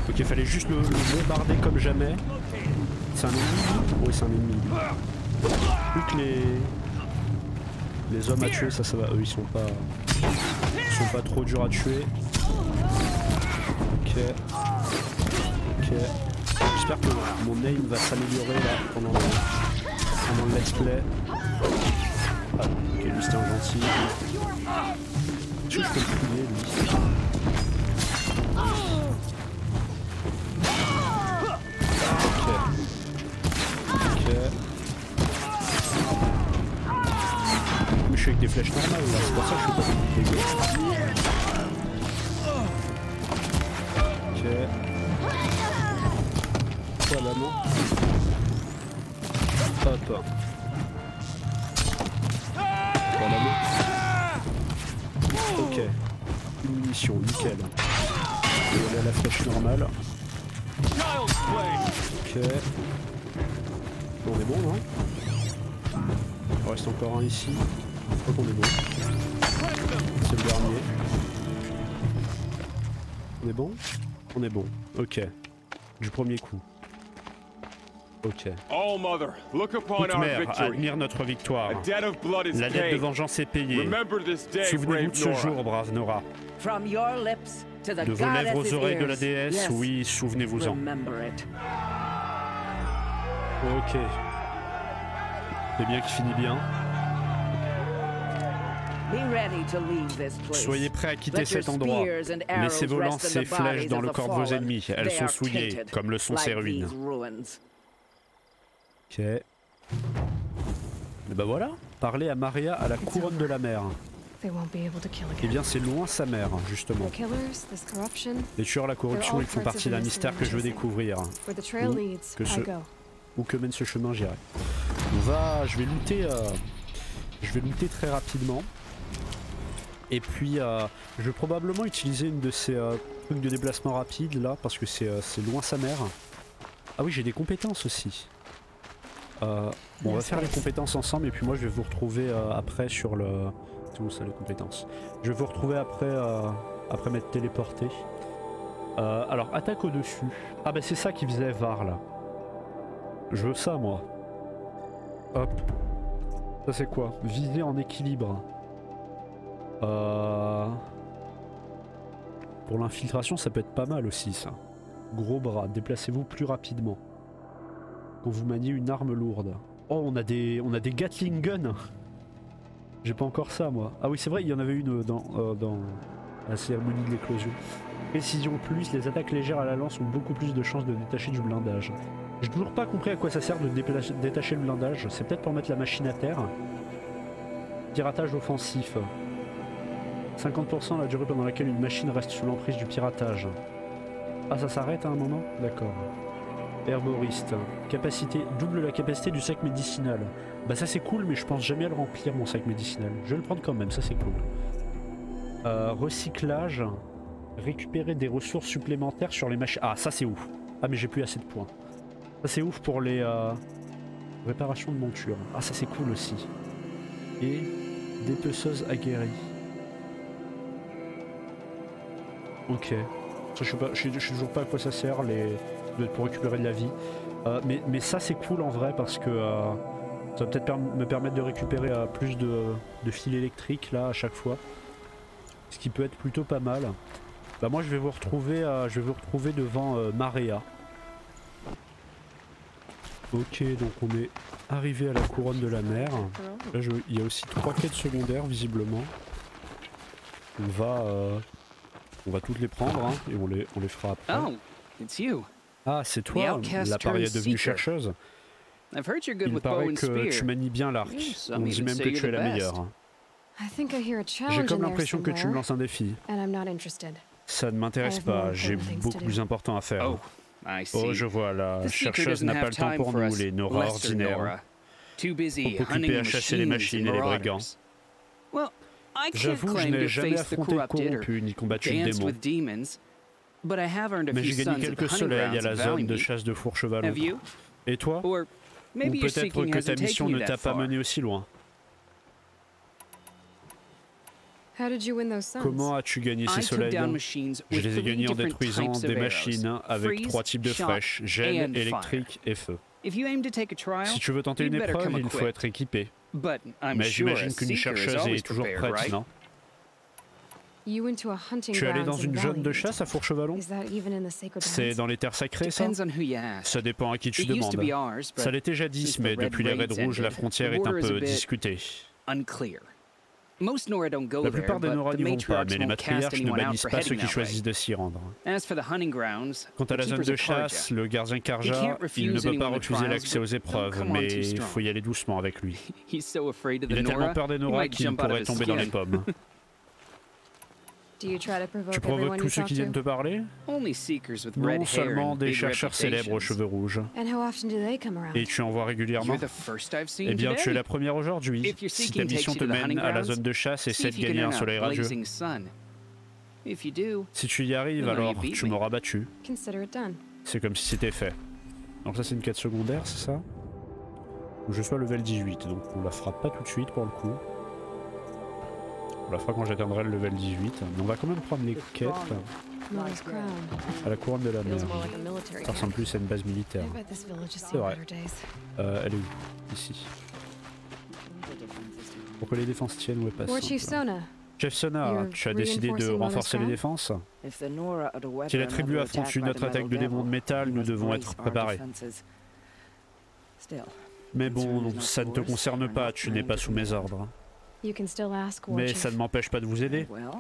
Speaker 1: Ok, fallait juste le bombarder comme jamais. C'est un ennemi? Oui, c'est un ennemi. Plus que les hommes à tuer, ça va. Eux, ils sont pas trop durs à tuer. Ok. Ok. J'espère que mon aim va s'améliorer là pendant le let's play. Ah, ok, lui c'était un gentil. Est-ce que je peux le fouiller lui? Je suis avec des flèches normales là, c'est pour ça que je suis pas dégueu. Ok. Voilà, non. Hop. Voilà, non. Ok. Une munition, nickel. Et aller à la flèche normale. Ok. On est bon, non? Il reste encore un ici. Je crois qu'on est bon. C'est le dernier. On est bon? On est bon. Ok. Du premier coup. Ok. Toute mère, admire notre victoire. La dette de vengeance est payée. Souvenez-vous de ce jour, brave Nora. De vos lèvres aux oreilles de la déesse, oui, souvenez-vous-en. Ok. C'est bien qui finit bien. Soyez prêts à quitter cet endroit. Laissez vos lances et flèches dans le corps de vos ennemis. Elles sont souillées, comme le sont ces ruines. Ok. Et bah voilà. Parlez à Maria à la couronne de la mer. Eh bien c'est loin sa mère, justement. Les tueurs, la corruption, ils font partie d'un mystère que je veux découvrir. Où que mène ce chemin, j'irai. Je vais looter très rapidement. Et puis je vais probablement utiliser une de ces trucs de déplacement rapide là, parce que c'est loin sa mère. Ah oui, j'ai des compétences aussi. Bon, on va faire les compétences ensemble et puis moi je vais vous retrouver après sur le... C'est où ça les compétences? Je vais vous retrouver après m'être téléporté. Alors attaque au-dessus. Ah bah c'est ça qui faisait Var là. Je veux ça moi. Hop. Ça c'est quoi? Viser en équilibre. Pour l'infiltration ça peut être pas mal aussi ça. Gros bras, déplacez-vous plus rapidement. Quand vous maniez une arme lourde. Oh on a des Gatling Gun. J'ai pas encore ça moi. Ah oui c'est vrai il y en avait une dans la cérémonie de l'éclosion. Précision plus, les attaques légères à la lance ont beaucoup plus de chances de détacher du blindage. J'ai toujours pas compris à quoi ça sert de détacher le blindage. C'est peut-être pour mettre la machine à terre. Piratage offensif. 50% la durée pendant laquelle une machine reste sous l'emprise du piratage. Ah ça s'arrête à un moment? D'accord. Herboriste. Capacité, double la capacité du sac médicinal. Bah ça c'est cool mais je pense jamais à le remplir mon sac médicinal. Je vais le prendre quand même, ça c'est cool. Recyclage. Récupérer des ressources supplémentaires sur les machines. Ah ça c'est ouf. Ah mais j'ai plus assez de points. Ça c'est ouf pour les réparations de monture. Ah ça c'est cool aussi. Et dépeceuse aguerrie. Ok. Je sais toujours pas à quoi ça sert, pour récupérer de la vie. Mais ça c'est cool en vrai parce que ça va peut-être me permettre de récupérer plus de fils électriques là à chaque fois. Ce qui peut être plutôt pas mal. Bah moi je vais vous retrouver devant Marea. Ok, donc on est arrivé à la couronne de la mer. Là il y a aussi 3 quêtes secondaires visiblement. On va toutes les prendre hein, et on les fera après.
Speaker 5: Oh, it's you.
Speaker 1: Ah, c'est toi, la paria devenue chercheuse.
Speaker 5: I've heard you're good
Speaker 1: Il
Speaker 5: with bow
Speaker 1: paraît
Speaker 5: and
Speaker 1: que
Speaker 5: spear.
Speaker 1: tu manies bien l'arc.
Speaker 5: Some
Speaker 1: On dit
Speaker 5: even
Speaker 1: même
Speaker 5: say
Speaker 1: que
Speaker 5: you're
Speaker 1: tu es
Speaker 5: the
Speaker 1: la
Speaker 5: best.
Speaker 1: meilleure.
Speaker 2: I think I hear a
Speaker 1: J'ai
Speaker 2: challenge
Speaker 1: comme
Speaker 2: in there
Speaker 1: l'impression que tu me
Speaker 2: somewhere,
Speaker 1: lances un défi.
Speaker 2: and I'm not interested.
Speaker 1: Ça ne m'intéresse
Speaker 2: I have more
Speaker 1: pas, j'ai
Speaker 2: important things to
Speaker 1: beaucoup
Speaker 2: do.
Speaker 1: plus important à faire.
Speaker 5: Oh, I see.
Speaker 1: Oh, je vois, la
Speaker 5: The Seeker
Speaker 1: chercheuse
Speaker 5: doesn't
Speaker 1: n'a pas
Speaker 5: have
Speaker 1: le temps
Speaker 5: time
Speaker 1: pour
Speaker 5: for
Speaker 1: nous,
Speaker 5: us
Speaker 1: les Nora
Speaker 5: lesser
Speaker 1: ordinaires.
Speaker 5: Nora. Too busy
Speaker 1: Occupés
Speaker 5: hunting
Speaker 1: à chasser les
Speaker 5: machines
Speaker 1: machines et les
Speaker 5: marauders.
Speaker 1: brigands.
Speaker 5: Well, I can't
Speaker 1: J'avoue, je
Speaker 5: claim
Speaker 1: n'ai
Speaker 5: to
Speaker 1: jamais
Speaker 5: face the
Speaker 1: affronté le
Speaker 5: corrupted or
Speaker 1: corrompu ni combattu le
Speaker 5: danced
Speaker 1: démon.
Speaker 5: with demons, but I have earned a
Speaker 1: Mais
Speaker 5: few
Speaker 1: j'ai
Speaker 5: sons
Speaker 1: gagné
Speaker 5: at the
Speaker 1: quelques
Speaker 5: hunting
Speaker 1: soleils à
Speaker 5: grounds
Speaker 1: la
Speaker 5: of
Speaker 1: zone de
Speaker 5: Valenby.
Speaker 1: chasse de Fourchevalon.
Speaker 5: Have you?
Speaker 1: Et toi?
Speaker 5: Or
Speaker 1: Ou
Speaker 5: maybe your
Speaker 1: peut-être
Speaker 5: seeking
Speaker 1: que ta
Speaker 5: hasn't
Speaker 1: mission
Speaker 5: taken
Speaker 1: ne
Speaker 5: you
Speaker 1: t'a
Speaker 5: that
Speaker 1: pas
Speaker 5: far.
Speaker 1: mené aussi loin.
Speaker 2: How did you win those sons?
Speaker 1: Comment as-tu gagné ces
Speaker 5: I took
Speaker 1: soleils?
Speaker 5: down machines
Speaker 1: Je
Speaker 5: with
Speaker 1: les ai
Speaker 5: 3
Speaker 1: gagnés en
Speaker 5: different
Speaker 1: détruisant
Speaker 5: types
Speaker 1: des
Speaker 5: of
Speaker 1: machines
Speaker 5: arrows.
Speaker 1: avec
Speaker 5: Freeze,
Speaker 1: 3 types de
Speaker 5: shock,
Speaker 1: flèches, gel,
Speaker 5: and
Speaker 1: électrique et feu.
Speaker 5: If you aim to take a trial,
Speaker 1: Si tu veux tenter
Speaker 5: you'd
Speaker 1: une
Speaker 5: better
Speaker 1: épreuve,
Speaker 5: come
Speaker 1: il faut
Speaker 5: equipped.
Speaker 1: être équipé.
Speaker 5: But I'm
Speaker 1: Mais
Speaker 5: sure a
Speaker 1: j'imagine qu'une
Speaker 5: seeker is
Speaker 1: chercheuse
Speaker 5: always
Speaker 1: est toujours
Speaker 5: prepared,
Speaker 1: prête,
Speaker 5: right?
Speaker 1: non?
Speaker 2: You went to a hunting
Speaker 1: Tu es allé
Speaker 2: grounds
Speaker 1: dans
Speaker 2: in
Speaker 1: une zone de
Speaker 2: Valenby.
Speaker 1: chasse à Fourchevalon?
Speaker 2: Is that even in the sacred
Speaker 1: C'est
Speaker 2: lands?
Speaker 1: dans les terres sacrées, ça?
Speaker 5: Depends on who you ask.
Speaker 1: Ça dépend à qui tu
Speaker 5: It used to
Speaker 1: demandes.
Speaker 5: be ours,
Speaker 1: Ça
Speaker 5: but
Speaker 1: l'était jadis,
Speaker 5: since the
Speaker 1: mais
Speaker 5: Red
Speaker 1: depuis les
Speaker 5: Raids
Speaker 1: raids rouges, la
Speaker 5: ended,
Speaker 1: frontière
Speaker 5: the
Speaker 1: est un
Speaker 5: border is a
Speaker 1: peu
Speaker 5: bit
Speaker 1: discutée.
Speaker 5: unclear. Most Nora don't go
Speaker 1: La
Speaker 5: there,
Speaker 1: plupart des
Speaker 5: but
Speaker 1: Nora
Speaker 5: the
Speaker 1: n'y vont pas,
Speaker 5: matriarchs
Speaker 1: mais les
Speaker 5: won't cast
Speaker 1: matriarches ne
Speaker 5: anyone out
Speaker 1: bannissent
Speaker 5: for
Speaker 1: pas
Speaker 5: heading
Speaker 1: ceux qui
Speaker 5: that way.
Speaker 1: choisissent de s'y rendre.
Speaker 5: As for the hunting grounds,
Speaker 1: Quant à
Speaker 5: the
Speaker 1: la zone
Speaker 5: keeper's
Speaker 1: de
Speaker 5: a Karja.
Speaker 1: chasse, le gardien
Speaker 5: He
Speaker 1: Karja,
Speaker 5: can't
Speaker 1: il ne
Speaker 5: refuse
Speaker 1: peut pas
Speaker 5: anyone the
Speaker 1: refuser
Speaker 5: trials,
Speaker 1: l'accès aux
Speaker 5: but don't
Speaker 1: épreuves,
Speaker 5: come on
Speaker 1: mais
Speaker 5: too
Speaker 1: il
Speaker 5: strong.
Speaker 1: faut y aller doucement avec lui.
Speaker 5: He's so afraid of
Speaker 1: Il
Speaker 5: the
Speaker 1: a tellement
Speaker 5: Nora,
Speaker 1: peur des
Speaker 5: he
Speaker 1: Nora
Speaker 5: might
Speaker 1: qu'il
Speaker 5: jump out of
Speaker 1: pourrait
Speaker 5: his
Speaker 1: tomber dans les
Speaker 5: skin.
Speaker 1: pommes.
Speaker 2: Do you try to provoke
Speaker 1: Tu provoques
Speaker 2: everyone
Speaker 1: tous
Speaker 2: you
Speaker 1: ceux
Speaker 2: talk
Speaker 1: qui viennent
Speaker 2: to?
Speaker 1: te parler?
Speaker 5: Only seekers with red
Speaker 1: Non
Speaker 5: hair
Speaker 1: seulement
Speaker 5: and
Speaker 1: des
Speaker 5: big
Speaker 1: chercheurs célèbres aux
Speaker 5: reputations.
Speaker 1: cheveux rouges.
Speaker 2: And how often do they come around?
Speaker 1: Et tu en vois régulièrement?
Speaker 5: You're the first I've seen
Speaker 1: Eh bien, tu es
Speaker 5: today.
Speaker 1: la première aujourd'hui.
Speaker 5: If your
Speaker 1: Si ta
Speaker 5: seeking
Speaker 1: mission
Speaker 5: takes
Speaker 1: te
Speaker 5: you to the
Speaker 1: mène
Speaker 5: hunting
Speaker 1: à la
Speaker 5: grounds,
Speaker 1: zone de chasse,
Speaker 5: see
Speaker 1: essaie
Speaker 5: if
Speaker 1: de
Speaker 5: you can
Speaker 1: gagner un
Speaker 5: earn a
Speaker 1: soleil radieux.
Speaker 5: blazing sun. If you do,
Speaker 1: Si tu y arrives,
Speaker 5: No, you
Speaker 1: alors
Speaker 5: beat
Speaker 1: tu
Speaker 5: me.
Speaker 1: m'auras battu.
Speaker 2: Consider it done.
Speaker 1: C'est comme si c'était fait. Donc ça c'est une quête secondaire, c'est ça? Où je sois level 18, donc on la fera pas tout de suite pour le coup. On la fera quand j'atteindrai le level 18. Mais on va quand même prendre les quêtes
Speaker 2: Mother's Crown.
Speaker 1: à la couronne de la mer.
Speaker 2: Feels more like a military
Speaker 1: Ça ressemble
Speaker 2: camp.
Speaker 1: plus à une base militaire.
Speaker 2: I bet this village has
Speaker 1: C'est
Speaker 2: seen
Speaker 1: vrai.
Speaker 2: better days.
Speaker 1: Elle est où? Ici. Pour que les défenses tiennent, ouais, pas
Speaker 2: War Chief
Speaker 1: simple.
Speaker 2: Sona,
Speaker 1: Chef Sona,
Speaker 2: You're
Speaker 1: tu as décidé de
Speaker 2: reinforcing
Speaker 1: renforcer les
Speaker 2: Mother's
Speaker 1: défenses?
Speaker 4: If the Nora are the weapon
Speaker 1: Si la tribu
Speaker 4: of the
Speaker 1: affronte
Speaker 4: attack
Speaker 1: une
Speaker 4: by
Speaker 1: autre
Speaker 4: the
Speaker 1: attaque de
Speaker 4: Metal
Speaker 1: démons de
Speaker 4: Devil,
Speaker 1: métal,
Speaker 4: we
Speaker 1: nous
Speaker 4: must
Speaker 1: devons
Speaker 4: brace
Speaker 1: être
Speaker 4: our
Speaker 1: préparés.
Speaker 4: defenses. Still,
Speaker 1: Mais bon, ça ne te concerne pas, tu n'es pas sous mes ordres.
Speaker 2: you can still ask War
Speaker 1: Mais
Speaker 2: Chief.
Speaker 1: ça ne m'empêche pas de vous aider.
Speaker 4: well,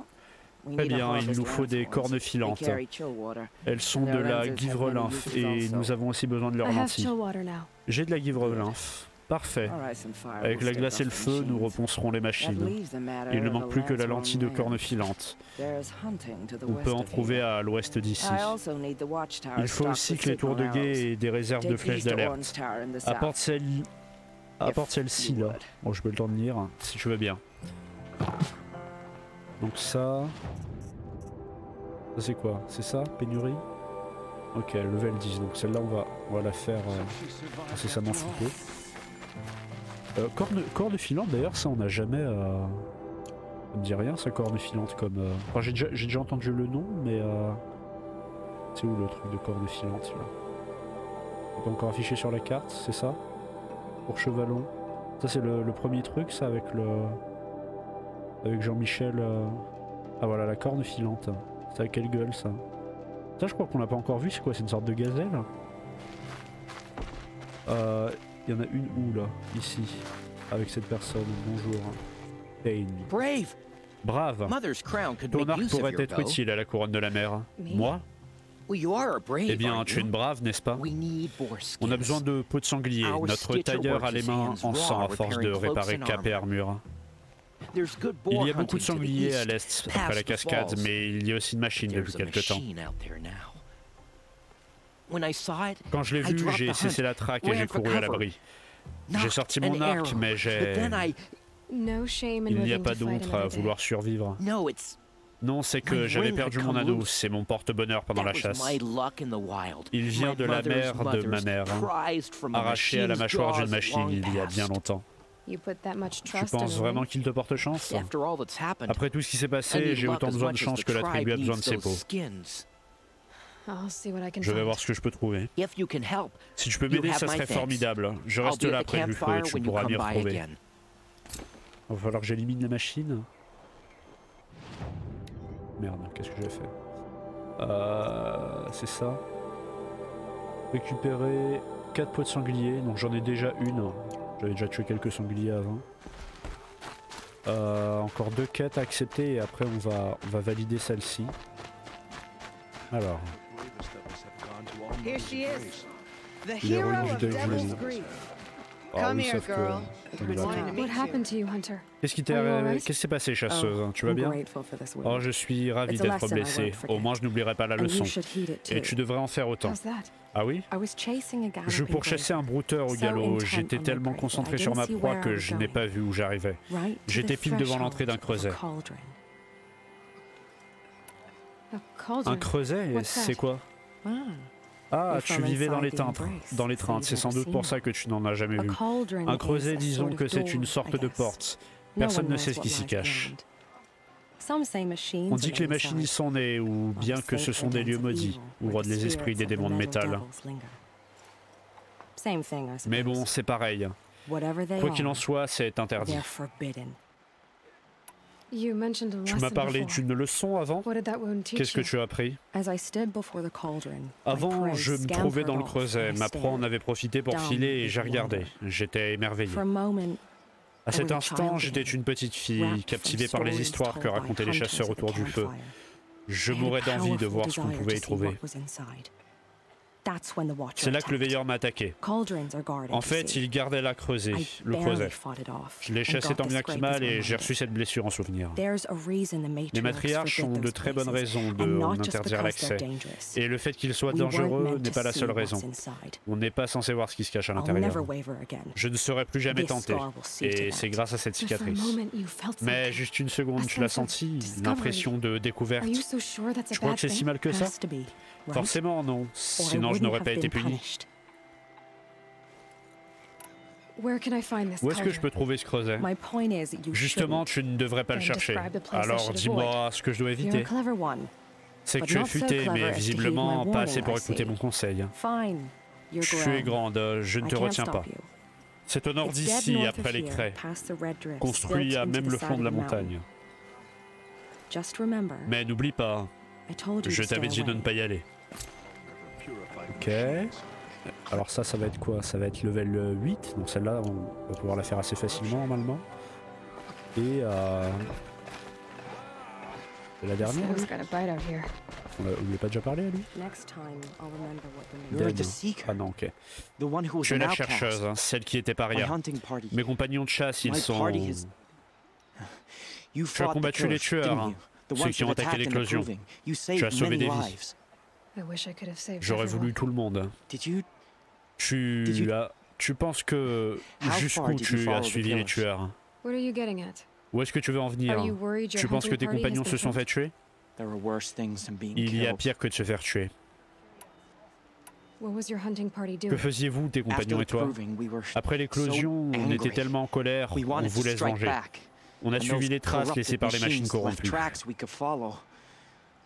Speaker 4: we
Speaker 1: Très
Speaker 4: need a
Speaker 1: bien, il
Speaker 4: harvest
Speaker 1: nous faut des
Speaker 4: lanthorns.
Speaker 1: cornes
Speaker 4: They
Speaker 1: filantes.
Speaker 4: carry chill water.
Speaker 1: Elles sont de la guivre-lymphe et nous avons aussi besoin de leurs
Speaker 2: I have
Speaker 1: lentilles.
Speaker 2: chill water now.
Speaker 1: J'ai de la guivre-lymphe. Parfait.
Speaker 4: All right, some fire
Speaker 1: Avec
Speaker 4: will
Speaker 1: la
Speaker 4: stave
Speaker 1: glace et
Speaker 4: off
Speaker 1: le
Speaker 4: the
Speaker 1: feu, nous
Speaker 4: machines.
Speaker 1: reponcerons les
Speaker 4: That
Speaker 1: machines.
Speaker 4: leaves the matter
Speaker 1: Il ne
Speaker 4: of
Speaker 1: manque
Speaker 4: the
Speaker 1: plus que la
Speaker 4: lands
Speaker 1: lentille de
Speaker 4: along
Speaker 1: corne
Speaker 4: land.
Speaker 1: filante.
Speaker 4: There's hunting to the
Speaker 1: On
Speaker 4: west
Speaker 1: peut en
Speaker 4: of
Speaker 1: trouver
Speaker 4: here.
Speaker 1: à l'ouest d'ici.
Speaker 4: I also need the watchtower
Speaker 1: Il faut
Speaker 4: stocked
Speaker 1: aussi
Speaker 4: with
Speaker 1: que les tours de
Speaker 4: signal
Speaker 1: guet
Speaker 4: arrows.
Speaker 1: aient des réserves de
Speaker 4: Take
Speaker 1: flèches
Speaker 4: these to Orange
Speaker 1: d'alerte.
Speaker 4: Tower in the
Speaker 1: Apporte
Speaker 4: south.
Speaker 1: celle-ci
Speaker 4: you
Speaker 1: là.
Speaker 4: would.
Speaker 1: Bon, je peux le temps de lire, si tu veux bien. Donc ça... Ça c'est quoi? C'est ça? Pénurie? Ok, level 10. Donc celle-là on va la faire incessamment sous peu. Corde filante d'ailleurs, ça on n'a jamais... Ça me dit rien ça, corde filante comme... Enfin j'ai déjà entendu le nom, mais... C'est où le truc de corde filante là? C'est pas encore affiché sur la carte, c'est ça? Pour Chevalon. Ça c'est le premier truc, ça avec le... Avec Jean-Michel... Ah voilà, la corne filante. C'est à quelle gueule ça? Ça je crois qu'on l'a pas encore vu, c'est quoi? C'est une sorte de gazelle? Il y en a une où là? Ici. Avec cette personne, bonjour. Payne.
Speaker 6: Brave!
Speaker 1: Brave!
Speaker 6: Mother's crown could
Speaker 1: Ton
Speaker 6: make
Speaker 1: arc
Speaker 6: use of
Speaker 1: pourrait
Speaker 6: your
Speaker 1: être
Speaker 6: bow.
Speaker 1: utile à la couronne de la mer.
Speaker 2: Me?
Speaker 1: Moi?
Speaker 6: Well, you are a brave,
Speaker 1: Eh bien,
Speaker 6: aren't
Speaker 1: tu es
Speaker 6: you?
Speaker 1: une brave, n'est-ce pas?
Speaker 6: We need more skins.
Speaker 1: On a besoin de peau de sanglier.
Speaker 6: Our
Speaker 1: Notre
Speaker 6: stitcher
Speaker 1: tailleur a
Speaker 6: works
Speaker 1: les
Speaker 6: his
Speaker 1: mains
Speaker 6: hands
Speaker 1: en sang à
Speaker 6: raw,
Speaker 1: force de
Speaker 6: repairing
Speaker 1: réparer
Speaker 6: cloaks and
Speaker 1: cap et armure.
Speaker 6: There's good
Speaker 1: Il
Speaker 6: boar
Speaker 1: y a beaucoup de
Speaker 6: hunting to the
Speaker 1: sangliers à
Speaker 6: east,
Speaker 1: l'est,
Speaker 6: past
Speaker 1: après la
Speaker 6: the
Speaker 1: cascade,
Speaker 6: falls.
Speaker 1: mais il y a aussi une machine depuis
Speaker 6: There's a
Speaker 1: quelque temps.
Speaker 6: machine out there now. When I saw it,
Speaker 1: Quand je l'ai
Speaker 6: I
Speaker 1: vu,
Speaker 6: dropped
Speaker 1: j'ai
Speaker 6: the
Speaker 1: cessé
Speaker 6: hunt,
Speaker 1: la traque et
Speaker 6: ran
Speaker 1: j'ai
Speaker 6: for
Speaker 1: couru à
Speaker 6: cover.
Speaker 1: l'abri. J'ai
Speaker 6: Knocked
Speaker 1: sorti
Speaker 6: an
Speaker 1: mon arc,
Speaker 6: arrow,
Speaker 1: mais
Speaker 6: but then I...
Speaker 2: No shame in
Speaker 1: il n'y a
Speaker 2: living
Speaker 1: pas
Speaker 2: to fight
Speaker 1: d'honte à
Speaker 2: another day.
Speaker 1: vouloir survivre.
Speaker 6: No, it's...
Speaker 1: Non, c'est que
Speaker 6: My
Speaker 1: j'avais
Speaker 6: ring
Speaker 1: perdu
Speaker 6: had
Speaker 1: mon
Speaker 6: come
Speaker 1: anneau,
Speaker 6: loose.
Speaker 1: c'est mon porte-bonheur pendant la
Speaker 6: That was
Speaker 1: chasse.
Speaker 6: my luck in the wild.
Speaker 1: Il vient
Speaker 6: My
Speaker 1: de la
Speaker 6: mother's
Speaker 1: mère de ma
Speaker 6: mother's
Speaker 1: mère,
Speaker 6: prized from a
Speaker 1: arraché à la
Speaker 6: machine's
Speaker 1: mâchoire d'une
Speaker 6: jaws
Speaker 1: machine
Speaker 6: long
Speaker 1: il y a bien
Speaker 6: past.
Speaker 1: longtemps.
Speaker 2: You put that much
Speaker 1: Tu
Speaker 2: trust in
Speaker 1: penses
Speaker 2: a
Speaker 1: vraiment
Speaker 2: ring?
Speaker 1: qu'il te porte chance?
Speaker 6: After all that's happened,
Speaker 1: Après tout ce qui s'est
Speaker 6: I
Speaker 1: passé,
Speaker 6: need
Speaker 1: j'ai
Speaker 6: luck
Speaker 1: autant
Speaker 6: as
Speaker 1: besoin de
Speaker 6: much as
Speaker 1: chance
Speaker 6: the
Speaker 1: que la
Speaker 6: tribe
Speaker 1: tribu a besoin de
Speaker 6: needs
Speaker 1: ses
Speaker 6: those
Speaker 1: peaux.
Speaker 6: skins.
Speaker 2: I'll see what I can
Speaker 1: Je vais
Speaker 2: find.
Speaker 1: voir ce que je peux trouver.
Speaker 6: If you can help,
Speaker 1: Si tu peux
Speaker 6: You
Speaker 1: m'aider,
Speaker 6: have
Speaker 1: ça
Speaker 6: my
Speaker 1: serait
Speaker 6: thanks.
Speaker 1: formidable. Je
Speaker 6: I'll
Speaker 1: reste
Speaker 6: be
Speaker 1: là
Speaker 6: at the
Speaker 1: près du feu et
Speaker 6: campfire
Speaker 1: tu
Speaker 6: when you
Speaker 1: pourras
Speaker 6: come
Speaker 1: m'y
Speaker 6: by
Speaker 1: retrouver.
Speaker 6: again.
Speaker 1: Il va falloir que j'élimine la machine. Merde, qu'est-ce que j'ai fait? C'est ça. Récupérer 4 peaux de sanglier, donc j'en ai déjà une. J'avais déjà tué quelques sangliers avant. Encore 2 quêtes à accepter et après on va valider celle-ci. Alors.
Speaker 7: Here she is, the
Speaker 1: Il est
Speaker 7: hero
Speaker 1: revenu
Speaker 7: of
Speaker 1: de
Speaker 7: Devil's
Speaker 1: Julie.
Speaker 7: Grief.
Speaker 1: Ah
Speaker 7: Come
Speaker 1: oui,
Speaker 7: here,
Speaker 1: sauf que...
Speaker 7: girl.
Speaker 1: on est là.
Speaker 7: Wanted to meet
Speaker 2: What
Speaker 7: you.
Speaker 2: happened to you, Hunter?
Speaker 1: Qu'est-ce qui t'est
Speaker 2: Are you
Speaker 1: arrivé?
Speaker 2: alright?
Speaker 1: Qu'est-ce qui s'est passé, chasseuse? Tu vas
Speaker 4: I'm
Speaker 1: bien?
Speaker 4: grateful for this
Speaker 1: Oh,
Speaker 4: work.
Speaker 1: je suis ravi
Speaker 4: It's a
Speaker 1: d'être
Speaker 4: lesson I
Speaker 1: blessé.
Speaker 4: won't forget.
Speaker 1: Au moins, je n'oublierai pas la
Speaker 4: And
Speaker 1: leçon.
Speaker 4: you should heed it
Speaker 1: Et
Speaker 4: too.
Speaker 1: tu devrais en faire autant.
Speaker 2: How's that?
Speaker 1: Ah oui?
Speaker 4: I was chasing a
Speaker 1: Je
Speaker 4: galloping
Speaker 1: pourchassais un
Speaker 4: grazer,
Speaker 1: brouteur au
Speaker 4: so
Speaker 1: galop.
Speaker 4: intent
Speaker 1: J'étais
Speaker 4: on my
Speaker 1: tellement
Speaker 4: prey
Speaker 1: concentré
Speaker 4: that I
Speaker 1: sur ma
Speaker 4: didn't see
Speaker 1: proie
Speaker 4: where I
Speaker 1: que
Speaker 4: was
Speaker 1: je n'ai
Speaker 4: going.
Speaker 1: pas vu où j'arrivais.
Speaker 4: Right to
Speaker 1: J'étais
Speaker 4: the
Speaker 1: pile devant l'entrée d'un
Speaker 4: threshold
Speaker 1: creuset.
Speaker 4: of a cauldron.
Speaker 2: A cauldron.
Speaker 1: Un creuset?
Speaker 2: What's
Speaker 1: C'est
Speaker 2: that?
Speaker 1: quoi? Ah,
Speaker 4: You're
Speaker 1: tu
Speaker 4: from
Speaker 1: vivais dans
Speaker 4: inside
Speaker 1: les
Speaker 4: the
Speaker 1: teintes.
Speaker 4: embrace,
Speaker 1: Dans les
Speaker 4: so
Speaker 1: teintes.
Speaker 4: you've
Speaker 1: C'est sans
Speaker 4: never
Speaker 1: doute pour
Speaker 4: seen
Speaker 1: ça que tu n'en as jamais
Speaker 4: A
Speaker 1: vu.
Speaker 4: cauldron
Speaker 1: Un
Speaker 4: is
Speaker 1: creuset,
Speaker 4: a
Speaker 1: disons
Speaker 4: sort
Speaker 1: que
Speaker 4: of
Speaker 1: c'est une
Speaker 4: door,
Speaker 1: sorte
Speaker 4: I
Speaker 1: de
Speaker 4: guess.
Speaker 1: porte.
Speaker 4: No
Speaker 1: Personne
Speaker 4: one
Speaker 1: ne
Speaker 4: knows
Speaker 1: sait ce
Speaker 4: what
Speaker 1: qui s'y
Speaker 4: lies
Speaker 1: cache.
Speaker 4: beyond. Some say machines
Speaker 1: On dit
Speaker 4: are
Speaker 1: que les machines y
Speaker 4: inside,
Speaker 1: sont nées, ou bien que ce sont des lieux maudits, où rôdent les esprits des démons de métal.
Speaker 4: Same thing, I
Speaker 1: Mais bon,
Speaker 4: suppose.
Speaker 1: c'est pareil.
Speaker 4: Whatever they
Speaker 1: Quoi qu'il en
Speaker 4: are,
Speaker 1: soit, c'est interdit.
Speaker 4: they're forbidden.
Speaker 2: You mentioned a
Speaker 1: Tu
Speaker 2: lesson
Speaker 1: m'as parlé
Speaker 2: before.
Speaker 1: d'une leçon avant?
Speaker 2: What did that wound teach
Speaker 1: Qu'est-ce que
Speaker 2: you?
Speaker 1: tu as appris?
Speaker 4: As I stood before the cauldron, my
Speaker 1: Avant,
Speaker 4: prey
Speaker 1: je me
Speaker 4: scampered
Speaker 1: trouvais dans le
Speaker 4: off,
Speaker 1: creuset.
Speaker 4: and I
Speaker 1: Ma proie en
Speaker 4: stared.
Speaker 1: avait profité pour
Speaker 4: Down
Speaker 1: filer et
Speaker 4: with
Speaker 1: j'ai regardé.
Speaker 4: wonder.
Speaker 1: J'étais émerveillé.
Speaker 4: For a moment,
Speaker 1: À cet
Speaker 4: was a
Speaker 1: instant,
Speaker 4: child
Speaker 1: j'étais
Speaker 4: again,
Speaker 1: une petite fille,
Speaker 4: wrapped
Speaker 1: captivée
Speaker 4: from
Speaker 1: par les
Speaker 4: stories
Speaker 1: histoires que
Speaker 4: told by
Speaker 1: racontaient les
Speaker 4: hunters
Speaker 1: chasseurs
Speaker 4: at the
Speaker 1: autour du feu.
Speaker 4: campfire.
Speaker 1: Je
Speaker 4: I had a
Speaker 1: mourais d'envie de
Speaker 4: powerful
Speaker 1: voir ce qu'on
Speaker 4: desire
Speaker 1: pouvait
Speaker 4: to
Speaker 1: y
Speaker 4: see
Speaker 1: trouver.
Speaker 4: what was inside. That's when the Watcher
Speaker 1: C'est là que le
Speaker 4: attacked.
Speaker 1: veilleur m'a attaqué.
Speaker 4: Cauldrons are guarded,
Speaker 1: En
Speaker 4: you
Speaker 1: fait,
Speaker 4: see.
Speaker 1: il gardait la creusée,
Speaker 4: I
Speaker 1: le
Speaker 4: barely
Speaker 1: creuset.
Speaker 4: fought it off
Speaker 1: Je l'ai
Speaker 4: and
Speaker 1: chassé
Speaker 4: got
Speaker 1: tant
Speaker 4: the
Speaker 1: bien que
Speaker 4: scrape
Speaker 1: mal
Speaker 4: as my
Speaker 1: et j'ai
Speaker 4: mind.
Speaker 1: reçu cette blessure en souvenir.
Speaker 4: There's a reason the
Speaker 1: Les
Speaker 4: matriarchs
Speaker 1: matriarches ont
Speaker 4: forbid
Speaker 1: de
Speaker 4: those
Speaker 1: très bonnes
Speaker 4: places,
Speaker 1: raisons de
Speaker 4: and
Speaker 1: en
Speaker 4: not just
Speaker 1: interdire
Speaker 4: because they're
Speaker 1: l'accès.
Speaker 4: dangerous.
Speaker 1: Et le fait qu'il soit
Speaker 4: We weren't
Speaker 1: dangereux
Speaker 4: meant
Speaker 1: n'est
Speaker 4: to
Speaker 1: pas la
Speaker 4: see
Speaker 1: seule
Speaker 4: what's
Speaker 1: raison.
Speaker 4: inside.
Speaker 1: On n'est pas censé voir ce qui se cache à
Speaker 4: I'll
Speaker 1: l'intérieur.
Speaker 4: never waver again.
Speaker 1: Je ne serai plus jamais
Speaker 4: This
Speaker 1: tenté.
Speaker 4: scar will see to
Speaker 1: Et
Speaker 4: that.
Speaker 1: c'est grâce à cette
Speaker 2: But for a
Speaker 1: cicatrice.
Speaker 2: moment, you felt
Speaker 1: Mais
Speaker 2: something.
Speaker 1: juste une seconde, tu l'as senti, l'impression de découverte.
Speaker 2: Are you so sure that's a
Speaker 1: Tu crois
Speaker 2: bad
Speaker 1: que c'est si
Speaker 2: thing?
Speaker 1: mal que ça?
Speaker 4: Has to be, right?
Speaker 1: Forcément non,
Speaker 4: Or I
Speaker 1: sinon je
Speaker 4: wouldn't
Speaker 1: n'aurais
Speaker 4: have
Speaker 1: pas été
Speaker 4: been
Speaker 1: puni.
Speaker 4: punished.
Speaker 2: Where can I find this
Speaker 1: Où est-ce que je peux
Speaker 2: cauldron?
Speaker 1: trouver ce creuset?
Speaker 4: My point is that you
Speaker 1: Justement,
Speaker 4: shouldn't.
Speaker 1: tu ne devrais pas le
Speaker 2: Then
Speaker 1: chercher.
Speaker 2: describe the place I
Speaker 1: Alors
Speaker 2: should
Speaker 1: dis-moi ce que je dois
Speaker 4: You're a
Speaker 1: éviter.
Speaker 4: clever one.
Speaker 1: C'est que
Speaker 4: but
Speaker 1: tu es
Speaker 4: not so
Speaker 1: futé,
Speaker 4: clever
Speaker 1: mais
Speaker 4: as to
Speaker 1: visiblement
Speaker 4: heed my
Speaker 1: pas assez
Speaker 4: warning,
Speaker 1: pour
Speaker 4: I
Speaker 1: écouter
Speaker 4: see.
Speaker 1: mon conseil.
Speaker 4: Fine. You're
Speaker 1: Tu es grande, je ne
Speaker 4: I
Speaker 1: te
Speaker 4: can't
Speaker 1: retiens
Speaker 4: stop
Speaker 1: pas.
Speaker 4: you.
Speaker 1: C'est au nord
Speaker 4: It's dead
Speaker 1: d'ici,
Speaker 4: north
Speaker 1: après
Speaker 4: of
Speaker 1: les
Speaker 4: here,
Speaker 1: craies,
Speaker 4: past the red drifts,
Speaker 1: construit
Speaker 4: built
Speaker 1: à
Speaker 4: into
Speaker 1: même
Speaker 4: the
Speaker 1: le
Speaker 4: side
Speaker 1: fond de la
Speaker 4: of the mountain.
Speaker 1: montagne.
Speaker 4: Just remember,
Speaker 1: Mais n'oublie pas,
Speaker 4: I told you
Speaker 1: je
Speaker 4: to stay
Speaker 1: t'avais dit de
Speaker 4: away.
Speaker 1: ne pas y aller. Ok. Alors ça va être quoi? Ça va être level 8, donc celle-là on va pouvoir la faire assez facilement normalement. Et c'est la dernière,
Speaker 2: This
Speaker 1: lui?
Speaker 2: thing's got a bite out here.
Speaker 1: On lui a pas déjà parlé à lui?
Speaker 4: Next time, I'll remember what the
Speaker 8: You're
Speaker 1: Dead.
Speaker 8: the seeker,
Speaker 1: Ah non, ok.
Speaker 8: the one who was
Speaker 1: Tu es
Speaker 8: an
Speaker 1: la
Speaker 8: outcast.
Speaker 1: chercheuse, hein, celle qui était
Speaker 8: My
Speaker 1: paria.
Speaker 8: hunting party.
Speaker 1: Mes compagnons de chasse, ils
Speaker 8: My
Speaker 1: sont...
Speaker 8: party has- You
Speaker 1: Tu as
Speaker 8: fought the
Speaker 1: combattu les
Speaker 8: killers,
Speaker 1: tueurs,
Speaker 8: didn't
Speaker 1: hein,
Speaker 8: you? The
Speaker 1: ceux
Speaker 8: ones
Speaker 1: qui ont
Speaker 8: that
Speaker 1: attaqué
Speaker 8: attacked in the
Speaker 1: l'éclosion.
Speaker 8: proving. You
Speaker 1: Tu as
Speaker 8: saved
Speaker 1: sauvé
Speaker 8: many
Speaker 1: des vies.
Speaker 8: lives.
Speaker 2: I wish I could have saved
Speaker 1: J'aurais
Speaker 2: everyone.
Speaker 1: voulu tout le monde.
Speaker 8: Did you?
Speaker 1: Tu penses que...
Speaker 8: How
Speaker 1: Jusqu'où
Speaker 8: far did you
Speaker 1: tu
Speaker 8: follow
Speaker 1: as
Speaker 8: the
Speaker 1: suivi les
Speaker 8: killers?
Speaker 1: tueurs?
Speaker 2: What are you getting at?
Speaker 1: Où est-ce que tu veux en venir?
Speaker 2: Are you worried your
Speaker 1: Tu penses que
Speaker 2: hunting
Speaker 1: tes
Speaker 2: party has
Speaker 1: compagnons
Speaker 2: been
Speaker 1: se sont
Speaker 2: killed?
Speaker 1: fait tuer?
Speaker 8: There are worse things than being
Speaker 1: Il y a
Speaker 8: killed.
Speaker 1: pire que de se faire tuer.
Speaker 2: What was your hunting party
Speaker 1: Que
Speaker 2: doing?
Speaker 1: faisiez-vous, tes
Speaker 8: After
Speaker 1: compagnons
Speaker 8: the
Speaker 1: et toi?
Speaker 8: proving, we were
Speaker 1: Après l'éclosion,
Speaker 8: so
Speaker 1: on était
Speaker 8: angry.
Speaker 1: tellement en colère,
Speaker 8: We
Speaker 1: on
Speaker 8: wanted to
Speaker 1: voulait se
Speaker 8: strike
Speaker 1: venger.
Speaker 8: back.
Speaker 1: On a
Speaker 8: And
Speaker 1: suivi
Speaker 8: those
Speaker 1: les traces laissées
Speaker 8: corrupted
Speaker 1: par les machines
Speaker 8: machines left
Speaker 1: corrompues.
Speaker 8: tracks we could follow.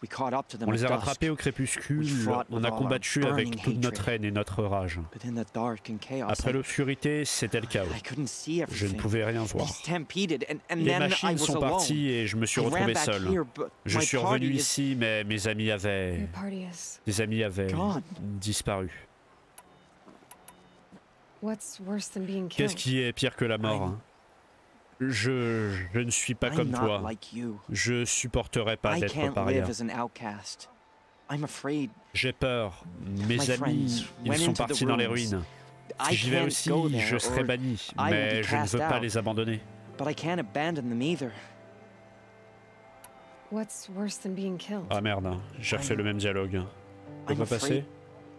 Speaker 8: We caught up to them
Speaker 1: On
Speaker 8: at
Speaker 1: les a
Speaker 8: dusk.
Speaker 1: rattrapés au crépuscule,
Speaker 8: We fought
Speaker 1: on
Speaker 8: with
Speaker 1: a
Speaker 8: all our
Speaker 1: combattu avec
Speaker 8: burning
Speaker 1: toute notre
Speaker 8: hatred.
Speaker 1: haine et notre rage.
Speaker 8: But in the dark and chaos,
Speaker 1: Après
Speaker 8: I
Speaker 1: l'obscurité, c'était le chaos.
Speaker 8: couldn't see
Speaker 1: Je ne
Speaker 8: everything.
Speaker 1: pouvais rien
Speaker 8: They
Speaker 1: voir.
Speaker 8: stampeded, and
Speaker 1: Les
Speaker 8: then I
Speaker 1: machines
Speaker 8: was
Speaker 1: sont
Speaker 8: alone.
Speaker 1: parties et je me suis
Speaker 8: I ran
Speaker 1: retrouvé
Speaker 8: back
Speaker 1: seul.
Speaker 8: here, but
Speaker 1: Je
Speaker 8: my
Speaker 1: suis revenu
Speaker 8: party is
Speaker 1: ici, mais mes amis avaient...
Speaker 2: Your party is...
Speaker 1: Des amis avaient
Speaker 8: gone.
Speaker 1: disparu.
Speaker 2: What's worse than being killed?
Speaker 1: Qu'est-ce qui est pire que la mort? hein? Je ne suis pas
Speaker 8: I'm
Speaker 1: comme
Speaker 8: not
Speaker 1: toi.
Speaker 8: like you.
Speaker 1: Je supporterai pas
Speaker 8: I
Speaker 1: d'être
Speaker 8: can't
Speaker 1: paria.
Speaker 8: live as an outcast. I'm afraid
Speaker 1: J'ai peur. Mes
Speaker 8: My
Speaker 1: amis,
Speaker 8: friends
Speaker 1: ils
Speaker 8: went
Speaker 1: sont
Speaker 8: into the
Speaker 1: partis dans les
Speaker 8: ruins.
Speaker 1: ruines.
Speaker 8: I
Speaker 1: Si j'y vais
Speaker 8: can't
Speaker 1: aussi,
Speaker 8: go there
Speaker 1: je serai
Speaker 8: or
Speaker 1: banni.
Speaker 8: I will
Speaker 1: Mais
Speaker 8: be
Speaker 1: je ne
Speaker 8: cast
Speaker 1: veux pas
Speaker 8: out.
Speaker 1: les abandonner.
Speaker 8: But I can't abandon them either.
Speaker 2: What's worse than being killed?
Speaker 1: Ah merde, hein, j'ai refait le même dialogue. Ça
Speaker 8: I'm
Speaker 1: va passer?
Speaker 8: afraid.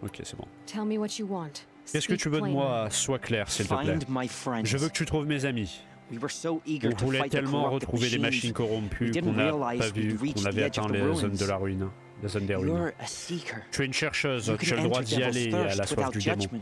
Speaker 1: Ok, c'est bon.
Speaker 2: Tell me what you want.
Speaker 1: Qu'est-ce que
Speaker 2: Speak
Speaker 1: tu veux de
Speaker 2: plainly.
Speaker 1: moi? Sois clair, s'il te plaît.
Speaker 8: Find my friends.
Speaker 1: Je veux que tu trouves mes amis.
Speaker 8: We were so eager
Speaker 1: On
Speaker 8: to
Speaker 1: voulait
Speaker 8: fight the
Speaker 1: tellement
Speaker 8: corrupted
Speaker 1: retrouver les machines
Speaker 8: machines.
Speaker 1: corrompues
Speaker 8: We
Speaker 1: qu'on
Speaker 8: didn't
Speaker 1: n'a
Speaker 8: realize
Speaker 1: pas vu
Speaker 8: we'd reached
Speaker 1: qu'on
Speaker 8: the
Speaker 1: avait
Speaker 8: edge of
Speaker 1: atteint
Speaker 8: the
Speaker 1: les zones
Speaker 8: ruins.
Speaker 1: de la ruine. La zone des ruines.
Speaker 8: You're a seeker.
Speaker 1: Tu es une chercheuse,
Speaker 8: You
Speaker 1: tu
Speaker 8: can
Speaker 1: as le droit
Speaker 8: enter
Speaker 1: d'y
Speaker 8: Devil's
Speaker 1: aller à la
Speaker 8: Thirst
Speaker 1: soif
Speaker 8: without
Speaker 1: du démon.
Speaker 8: judgment.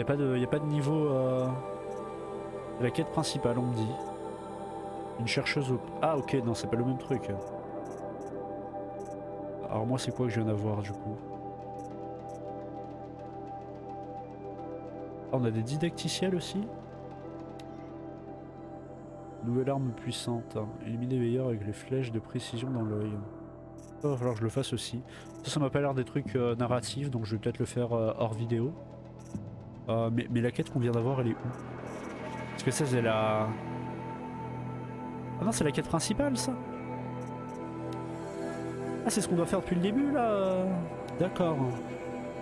Speaker 1: y a pas de niveau. La quête principale, on me dit. Une chercheuse au. Ah ok, non, c'est pas le même truc. Alors moi c'est quoi que je viens d'avoir du coup? Ah, on a des didacticiels aussi? Nouvelle arme puissante. Éliminer les meilleurs avec les flèches de précision dans l'œil. Il va falloir que je le fasse aussi. Ça m'a pas l'air des trucs narratifs, donc je vais peut-être le faire hors vidéo. Mais la quête qu'on vient d'avoir, elle est où? Parce que ça c'est la... Ah non, c'est la quête principale ça? Ah, c'est ce qu'on doit faire depuis le début là? D'accord.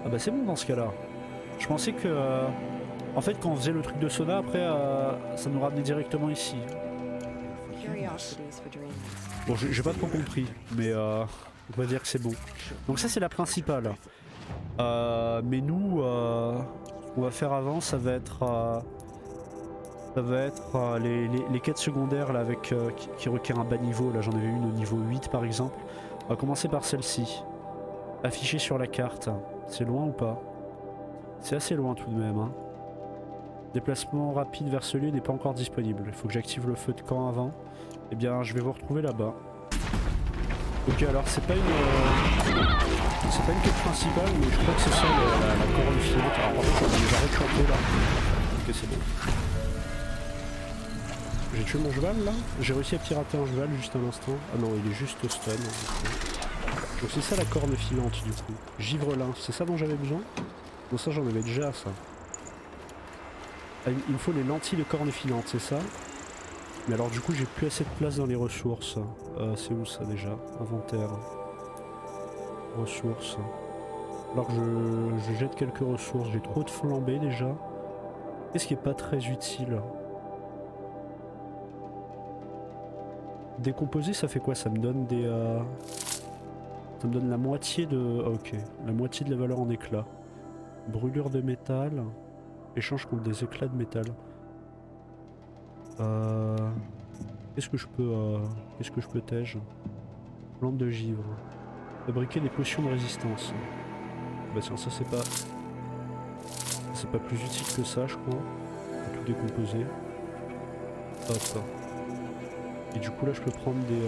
Speaker 1: Ah bah c'est bon dans ce cas-là. Je pensais que... en fait quand on faisait le truc de Sona, après ça nous ramenait directement ici.
Speaker 4: Curiosities for dreams.
Speaker 1: Bon, j'ai pas trop compris, mais on va dire que c'est bon. Donc ça c'est la principale. Mais nous, ce qu'on va faire avant, ça va être les quêtes secondaires là, avec, qui requièrent un bas niveau. Là j'en avais une au niveau 8 par exemple. On va commencer par celle-ci. Affichée sur la carte. C'est loin ou pas? C'est assez loin tout de même. Hein. Déplacement rapide vers ce lieu n'est pas encore disponible. Il faut que j'active le feu de camp avant. Eh bien, je vais vous retrouver là-bas. Ok, alors c'est pas une quête principale, mais je crois que c'est ça la corne filante. Alors par contre, on les a rechantés là. Ok, c'est bon. J'ai tué mon cheval là. J'ai réussi à pirater un cheval juste un instant. Ah non, il est juste stun. Donc c'est ça la corne filante du coup. Givrelin, c'est ça dont j'avais besoin? Non, ça j'en avais déjà ça. Ah, il me faut les lentilles de corne filante, c'est ça? Mais alors du coup j'ai plus assez de place dans les ressources. C'est où ça déjà? Inventaire. Ressources. Alors que je jette quelques ressources. J'ai trop de flambées déjà. Qu'est-ce qui est pas très utile? Décomposer ça fait quoi? Ça me donne des... Ça me donne la moitié de... Ah, ok. La moitié de la valeur en éclats. Brûlure de métal. Échange contre des éclats de métal. Qu'est-ce que je peux tège? Plante de givre. Fabriquer des potions de résistance. Bah tiens, ça c'est pas... C'est pas plus utile que ça je crois. On peut tout décomposer. Hop. Et du coup là je peux prendre des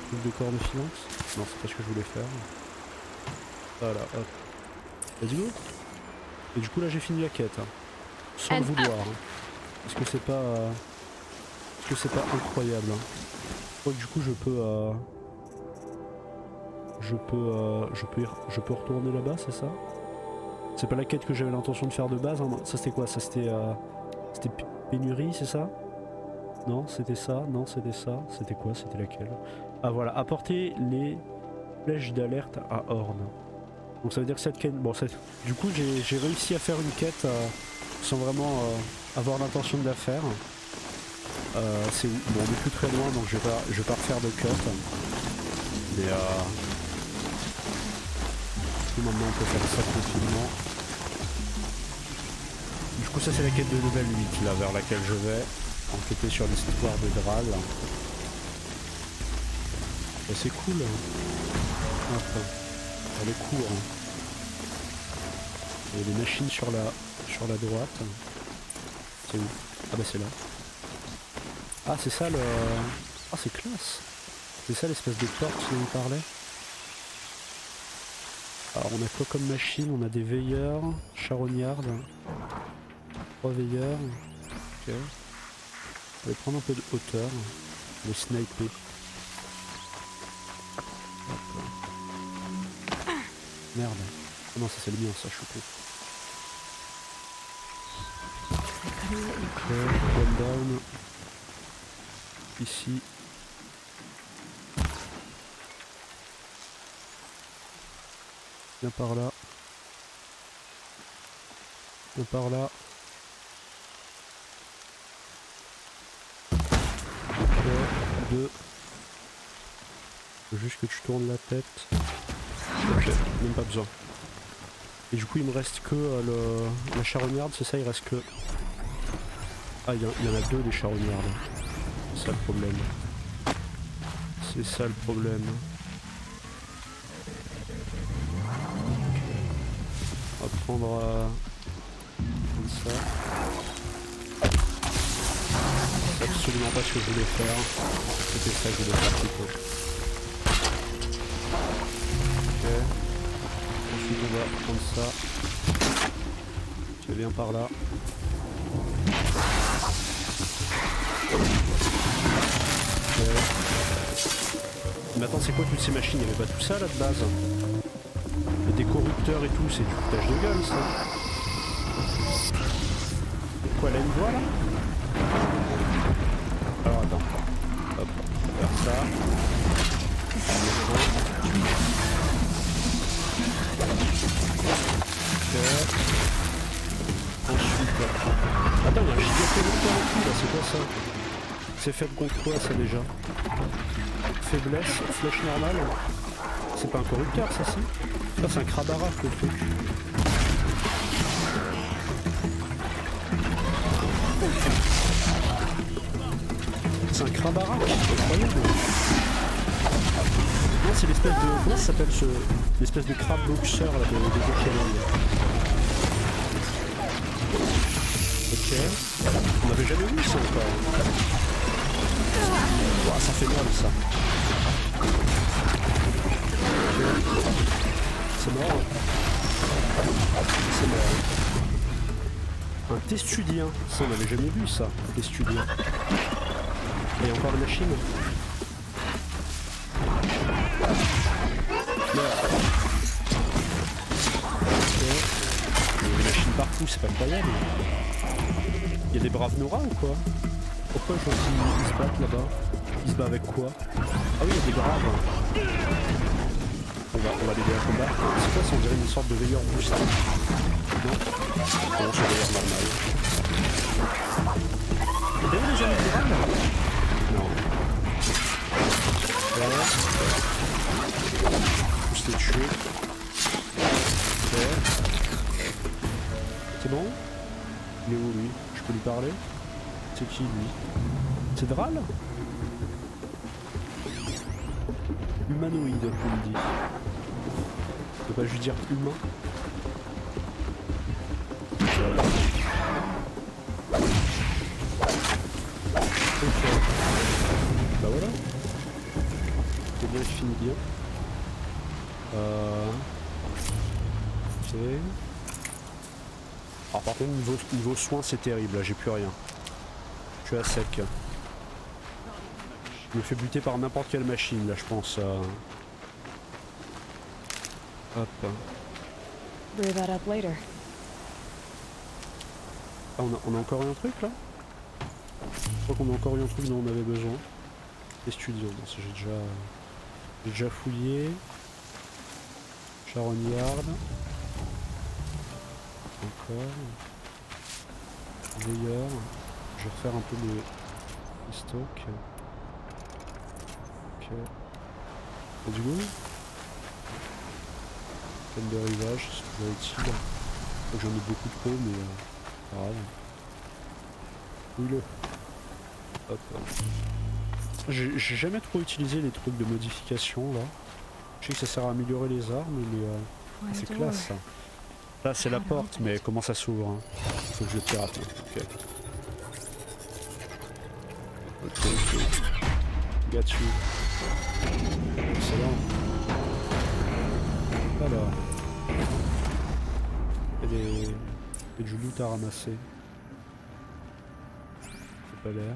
Speaker 1: trucs de corne filante. Non, c'est pas ce que je voulais faire. Voilà, hop. Let's go. Et du coup là j'ai fini la quête. Hein. Sans le vouloir. Hein. Parce que c'est pas... Parce que c'est pas incroyable. Hein. Je crois que du coup je peux retourner là-bas, c'est ça? C'est pas la quête que j'avais l'intention de faire de base. Hein. Ça c'était quoi? Ça c'était pénurie, c'est ça? Non, c'était ça. Non, c'était ça. C'était quoi? C'était laquelle? Ah voilà, apporter les flèches d'alerte à Horn. Donc ça veut dire que cette quête... Bon, du coup j'ai réussi à faire une quête sans vraiment avoir l'intention de la faire. Bon, on est plus très loin, donc je vais pas refaire de cut. Mais maintenant on peut faire ça tranquillement. Du coup ça c'est la quête de level 8 là vers laquelle je vais. Enquêter sur l'histoire de Dral. C'est cool. Hop. Elle est court. Il y a des machines sur la droite. C'est où? Ah bah c'est là. Ah c'est ça le... Ah c'est classe. C'est ça l'espèce de porte dont on parlait. Alors on a quoi comme machine? On a des veilleurs, charognards. 3 veilleurs. Ok. On va prendre un peu de hauteur. Le sniper. Merde. Oh non ça c'est le mien ça, je suis con. Ok, one down. Ici. Viens par là. Viens par là. Ok, 2. Faut juste que tu tournes la tête. Ok, même pas besoin. Et du coup il me reste que la charognarde, c'est ça, il reste que... Ah il y en a 2 des charognardes. C'est ça le problème. C'est ça le problème. On va prendre comme ça. C'est absolument pas ce que je voulais faire. C'était ça que je voulais faire plutôt. va prendre ça. Tu viens par là. Ok. Mais attends, c'est quoi toutes ces machines? Il n'y avait pas tout ça là de base? Il y a des corrupteurs et tout, c'est du foutage de gueule ça. Quoi, là une voie là? Alors attends. Hop, on va faire ça. Ensuite, attends, il y a un gigapéloton en tout là, c'est quoi ça? C'est fait contre quoi ça déjà? Faiblesse, flèche normale. C'est pas un corrupteur ça si? Ça c'est un Krabara le truc. C'est un Krabara, c'est incroyable. Non, c'est l'espèce de... Comment ça s'appelle ce... L'espèce de crabe boxer là de Pokémon. Ok. On n'avait jamais vu ça encore. Ouah, ça fait mal ça. C'est mort. C'est mort. Un testudien. Ça on n'avait jamais vu ça, un testudien. Et encore une machine. Une machine partout, c'est pas incroyable. Il y a des braves Nora ou quoi? Pourquoi je vois qu'ils se battent là-bas? Ils se battent avec quoi? Ah oui, il y a des braves. On va les aider à combattre. C'est quoi ça? On dirait une sorte de veilleur boost. Non? Non, c'est veilleur normal. T'as déjà vu les amis de braves? Non. Voilà. Juste les tuer. Ok. C'est bon? Il est où lui? Je peux lui parler? C'est qui lui? C'est Dral? Humanoïde, on me dit. Je peux pas juste dire humain? Voilà. Ok. Bah voilà. C'est bien, je finis bien. Ok. Alors par contre niveau soins c'est terrible, là j'ai plus rien. Je suis à sec. Je me fais buter par n'importe quelle machine là je pense. Hop.
Speaker 2: Brew that up later.
Speaker 1: Ah, on a encore eu un truc là? Je crois qu'on a encore eu un truc dont on avait besoin. Les studios, bon, ça j'ai déjà fouillé. Charognard. Encore. Veilleur. Je vais refaire un peu les stocks. Ok. Y'a du goût? Peine de rivage, c'est toujours utile. J'en ai beaucoup trop, mais pas grave. Oui-le. Hop. J'ai jamais trop utilisé les trucs de modification là. Je sais que ça sert à améliorer les armes, mais c'est classe ça. Là c'est la porte, mais comment ça s'ouvre hein? Faut que je le pirate. Hein. Ok. Ok. Got you. Excellent. Alors. Il y a du loot à ramasser. C'est pas l'air.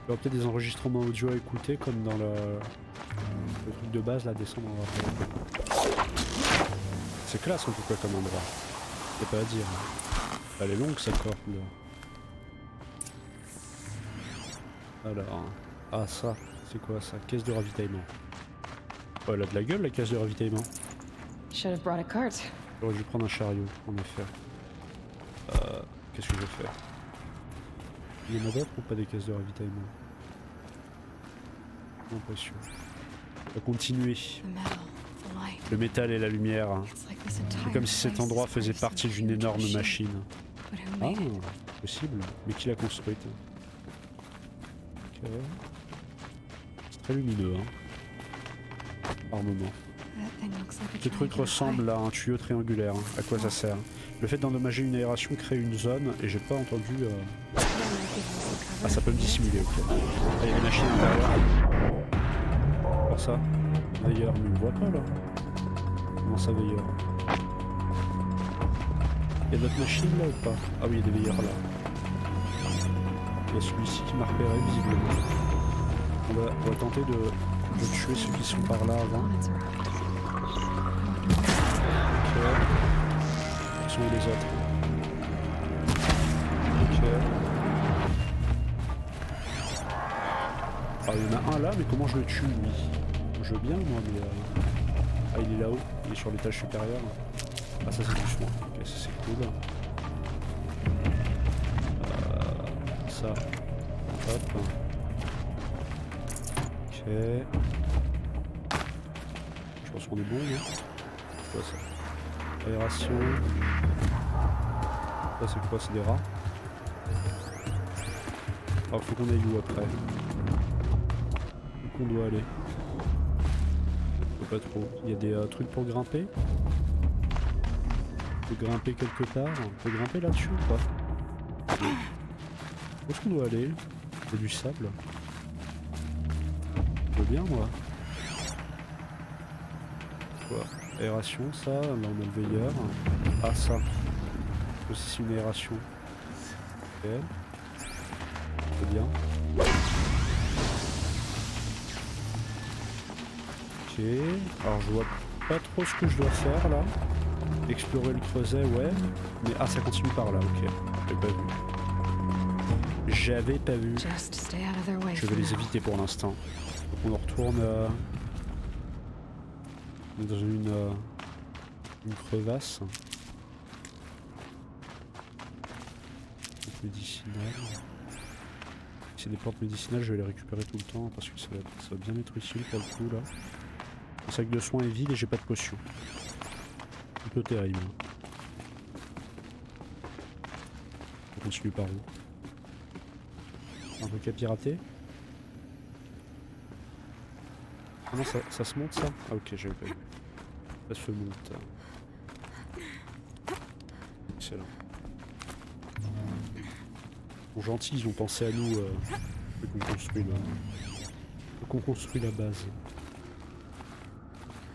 Speaker 1: Il y aura peut-être des enregistrements audio à écouter comme dans le truc de base là, descendre en rappel. C'est classe en tout cas comme endroit. Y'a pas à dire. Elle est longue sa corde là. Alors. Ah ça, c'est quoi ça? Caisse de ravitaillement. Oh, elle a de la gueule la caisse de ravitaillement.
Speaker 2: Should have brought a cart.
Speaker 1: J'aurais dû prendre un chariot en effet. Qu'est-ce que je vais faire? Il y en a d'autres ou pas des caisses de ravitaillement? J'ai l'impression. On va continuer. Le métal et la lumière. C'est comme si cet endroit faisait partie d'une énorme machine. Ah, possible. Mais qui l'a construite? Ok. C'est très lumineux, hein. Armement. Ce truc ressemble à un tuyau triangulaire. Hein. À quoi ça sert? Le fait d'endommager une aération crée une zone et j'ai pas entendu... Ah, ça peut me dissimuler, ok. Ah, il y a des machines à l'intérieur. Pour ça. D'ailleurs, mais on voit pas là. Comment ça, veilleur? Il y a d'autres machines là ou pas? Ah oui, il y a des veilleurs là. Il y a celui-ci qui m'a repéré visiblement. On va tenter de tuer ceux qui sont par là avant. Ok. Où sont les autres? Ok. Ah, il y en a un là, mais comment je le tue lui? Je veux bien moi, mais... Ah, il est là-haut, il est sur l'étage supérieur. Ah, ça c'est du soin. Ok, ça c'est cool. Ça. Hop. Ok. Je pense qu'on est bon, non? C'est quoi ça? Aération. Ça c'est quoi? C'est des rats? Alors faut qu'on aille où après? Où qu'on doit aller? Pas trop. Il y a des trucs pour grimper. On peut grimper quelque part. On peut grimper là-dessus ou pas? Où est-ce qu'on doit aller? Il y a du sable. Je veux bien moi. Quoi? Aération, ça. Là on a le veilleur. Ah ça. C'est une aération. Ok. C'est bien. Ok, alors je vois pas trop ce que je dois faire là. Explorer le creuset, ouais. Mais ah, ça continue par là, ok. J'avais pas vu. J'avais pas vu.
Speaker 2: Just stay out of their way
Speaker 1: Je vais
Speaker 2: for
Speaker 1: les
Speaker 2: now.
Speaker 1: éviter pour l'instant. Donc on retourne dans une crevasse. Porte médicinale. Si c'est des portes médicinales, je vais les récupérer tout le temps parce que ça va bien être utile pour le coup là. Le sac de soins est vide et j'ai pas de potion. Un peu terrible. On continue par où? Un truc à pirater? Ah non, ça se monte ça? Ah ok, j'avais pas vu. Ça se monte. Excellent. Ils sont gentils, ils ont pensé à nous qu'on construit la base.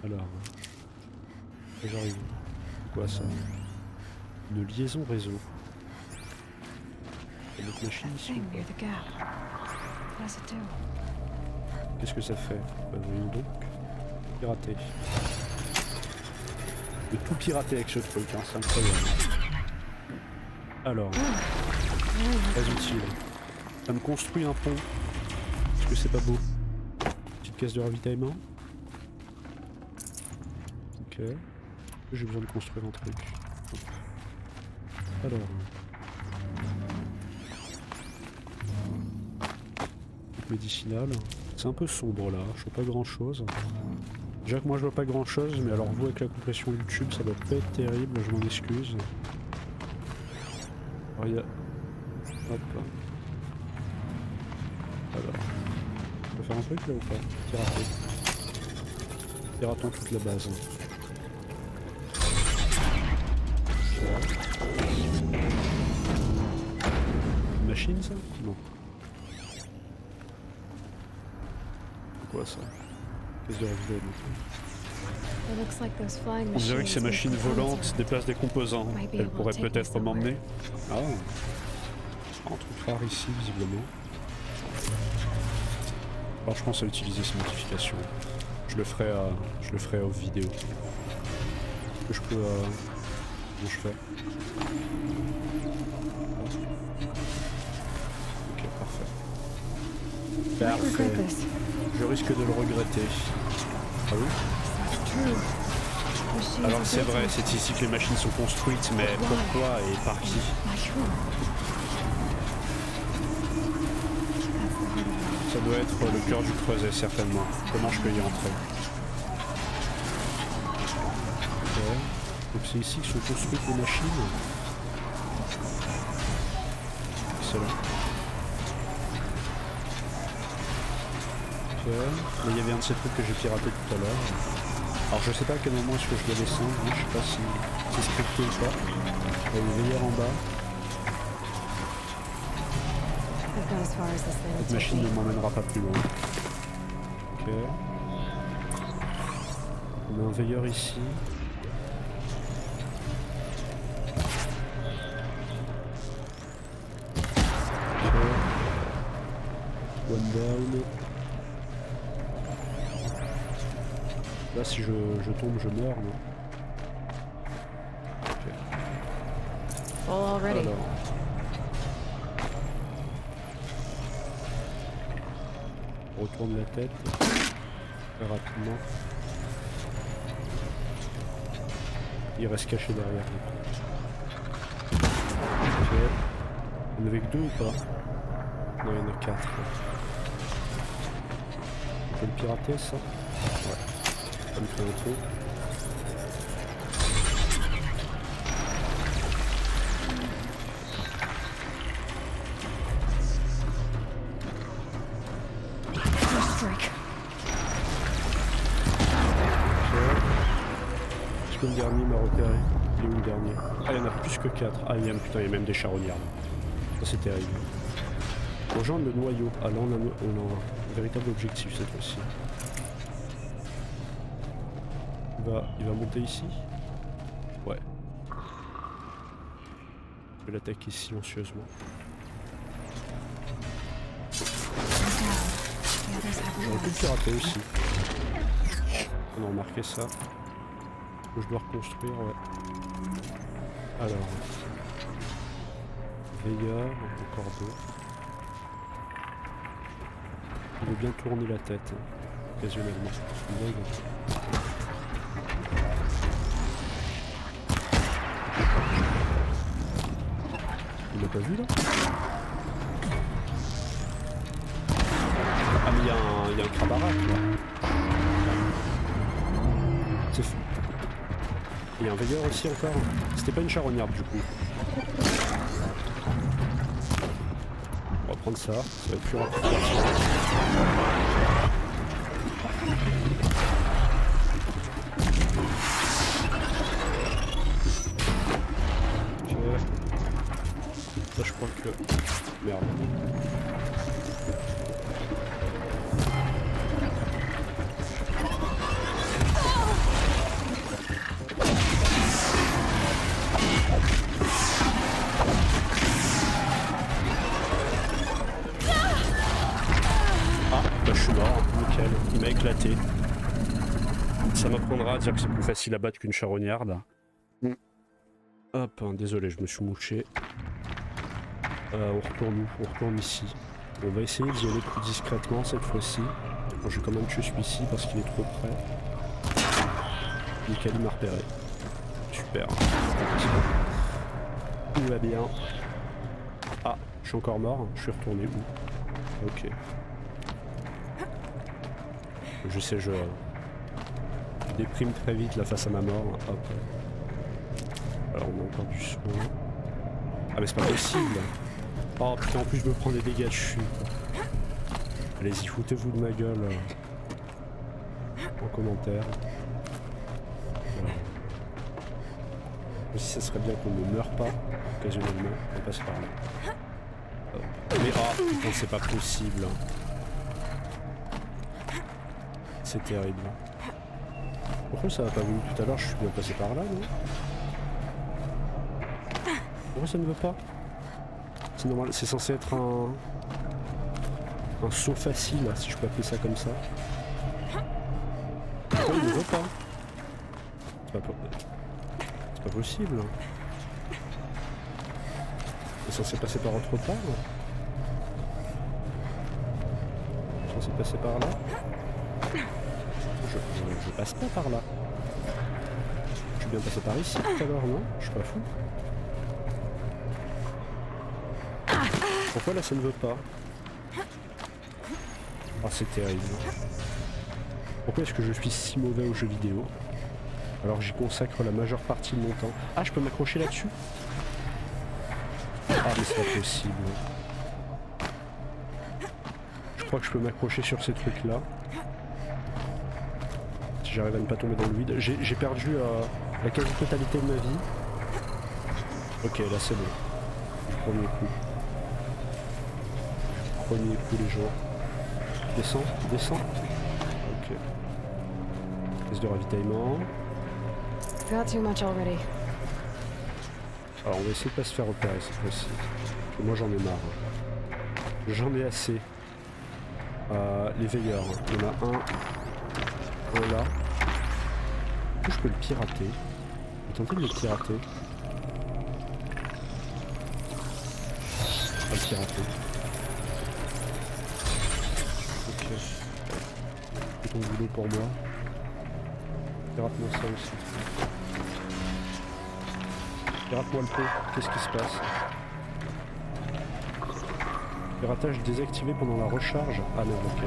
Speaker 1: Alors, j'arrive. C'est quoi ça? Une liaison réseau. Il y a notre machine ici.
Speaker 2: Thing near the gap. What does it do?
Speaker 1: Qu'est-ce que ça fait? Bah, voyons donc. Pirater. De tout pirater avec ce truc, hein, c'est incroyable. Alors, très utile. Ça me construit un pont. Est-ce que c'est pas beau? Petite caisse de ravitaillement. Ok. J'ai besoin de construire un truc. Alors. Médicinal. C'est un peu sombre là, je vois pas grand chose. Déjà que moi je vois pas grand chose, mais alors vous avec la compression YouTube ça doit pas être terrible, je m'en excuse. Alors il y a... Hop. Alors. On peut faire un truc là ou pas? Pirater. Piratons toute la base. Une machine ça? Non. Quoi ça? Qu'est-ce que on dirait que ces machines volantes déplacent des composants. Elles pourraient peut-être m'emmener. Ah, un truc rare ici visiblement. Alors je pense à utiliser ces modifications. Je le ferai off vidéo. Est-ce que je peux comment je fais? Ok, parfait. Parfait. Je risque de le regretter. Ah oui? Alors c'est vrai, c'est ici que les machines sont construites, mais pourquoi et par qui? Ça doit être le cœur du creuset, certainement. Comment je peux y entrer? Ok. Donc c'est ici que sont construites les machines. Excellent. Là il y avait un de ces trucs que j'ai piraté tout à l'heure. Alors je sais pas à quel moment est-ce que je dois descendre, je sais pas si c'est scripté ou pas. Il y a une veillère en bas. Cette machine ne m'emmènera pas plus loin. Ok. On a un veilleur ici. One down. Là si je tombe je meurs non? Ok.
Speaker 4: Full already.
Speaker 1: Alors. On retourne la tête. Très rapidement. Il reste caché derrière. Ok. Il y en avait que 2 ou pas? Non, il y en a 4. On peut le pirater ça? Ouais. Ça me fait un peu.
Speaker 2: First strike.
Speaker 1: Est-ce que le dernier m'a repéré? Il est où le dernier? Ah, il y en a plus que 4. Ah, putain, il y a même des charognards. Ça, c'est terrible. Rejoindre le noyau. Ah, là, on a un véritable objectif cette fois-ci. Il va monter ici? Ouais. Je vais l'attaquer silencieusement. J'aurais pu le pirater aussi. On a remarqué ça. Je dois reconstruire, ouais. Alors. Vega, encore 2. Il veut bien tourner la tête, hein, occasionnellement. Il m'a pas vu là? Ah mais il y a un crabarac là. C'est fou. Il y a un veilleur aussi encore. C'était pas une charognarde du coup. On va prendre ça, ça va être plus rapide. Ok. Ça je crois que... Merde. Il m'a éclaté. Ça m'apprendra à dire que c'est plus facile à battre qu'une charognarde. Hop, hein, désolé, je me suis mouché. On retourne où? On retourne ici. On va essayer d'y aller plus discrètement cette fois-ci. Bon, je vais quand même tuer celui-ci parce qu'il est trop près. Nickel, il m'a repéré. Super. Tout va bien. Ah, je suis encore mort. Je suis retourné où? Ok. Je sais, je déprime très vite là face à ma mort. Hop. Alors on a encore du soin. Ah mais c'est pas possible. Oh putain, en plus je me prends des dégâts de chute. Allez-y, foutez-vous de ma gueule en commentaire. Voilà. Aussi ça serait bien qu'on ne meure pas occasionnellement. On passe par là. Hop. Mais oh putain, c'est pas possible. C'est terrible. Pourquoi ça va pas venu tout à l'heure? Je suis bien passé par là, non? Pourquoi ça ne veut pas? C'est normal, c'est censé être un saut facile, si je peux appeler ça comme ça. Pourquoi il ne veut pas? C'est pas possible. C'est censé passer par autre part. C'est censé passer par là. Je passe pas par là. Je suis bien passé par ici tout à l'heure, non? Je suis pas fou. Pourquoi là ça ne veut pas? Ah c'est terrible. Pourquoi est-ce que je suis si mauvais aux jeux vidéo alors que j'y consacre la majeure partie de mon temps? Ah, je peux m'accrocher là-dessus? Ah mais c'est pas possible. Je crois que je peux m'accrocher sur ces trucs là. Si j'arrive à ne pas tomber dans le vide. J'ai perdu la quasi-totalité de ma vie. Ok, là c'est bon. Du premier coup. Premier coup les gens. Descends, descends. Ok. Pièce de ravitaillement.
Speaker 2: Got too much already.
Speaker 1: Alors on va essayer de pas se faire repérer cette fois-ci. Moi j'en ai marre. J'en ai assez. Les veilleurs, hein. Il y en a un là. Du coup, je peux le pirater. Je vais tenter de le pirater. Pas le pirater. Ok. C'est ton boulot pour moi. Pirate-moi ça aussi. Pirate-moi le pot. Qu'est-ce qui se passe? Piratage désactivé pendant la recharge. Ah non, ok.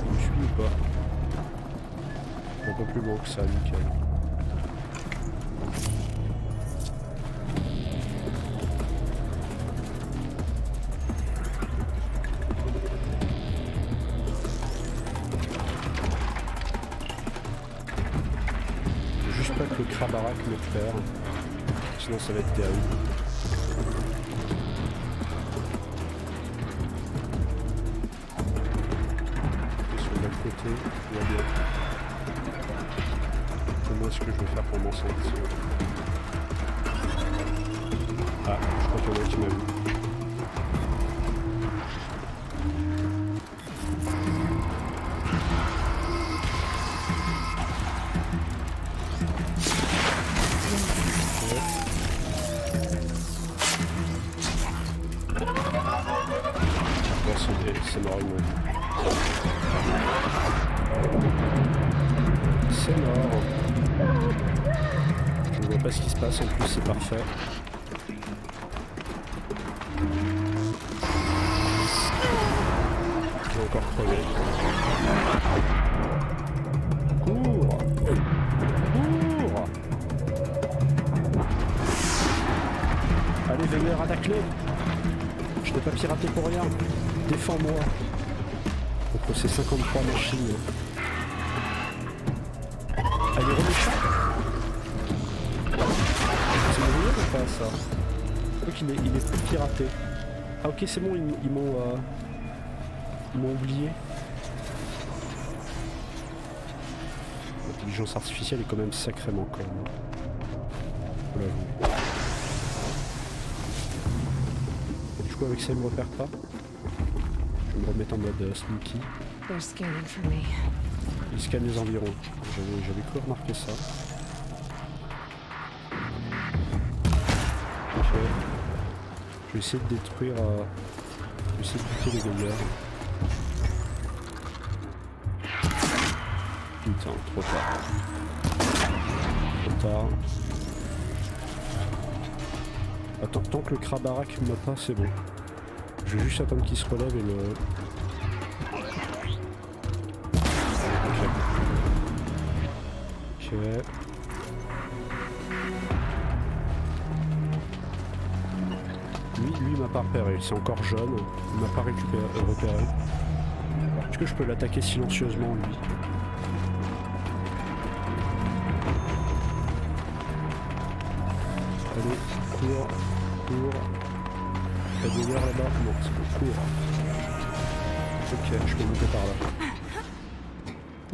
Speaker 1: Il me suit ou pas? Un peu plus loin que ça, nickel. Juste pas que le Krabarak me faire, sinon ça va être terrible. Sur l'autre côté, il va bien. Comment est-ce que je vais faire pour m'en sortir? Ah, je crois qu'il y en a qui m'a vu. C'est mort, il me dit. C'est mort. Je ne vois pas ce qui se passe, en plus c'est parfait. J'ai encore crevé. Cours! Cours! Allez, veilleur, attaque-les! Je n'ai pas piraté pour rien. Défends-moi contre ces 53 machines. Allez, reméchant. C'est mauvais ou pas ça? Je crois qu'il est plus piraté. Ah ok, c'est bon, ils m'ont oublié. L'intelligence artificielle est quand même sacrément conne. Faut l'avouer. Du coup avec ça il me repère pas. Je vais me remettre en mode sneaky.
Speaker 4: They're scanning for me.
Speaker 1: Il scanne les environs. J'avais cru remarquer ça. Ok. Je vais essayer de détruire... je vais essayer de buter les veilleurs. Putain, trop tard. Trop tard. Attends, tant que le Krabarak m'a pas, c'est bon. Je vais juste attendre qu'il se relève et le... Ok. Lui il m'a pas repéré, c'est encore jeune, il m'a pas repéré. Est-ce que je peux l'attaquer silencieusement lui? Allez, cours, cours. T'as des heures là-bas? Non, c'est bon, cours. Ok, je peux monter par là.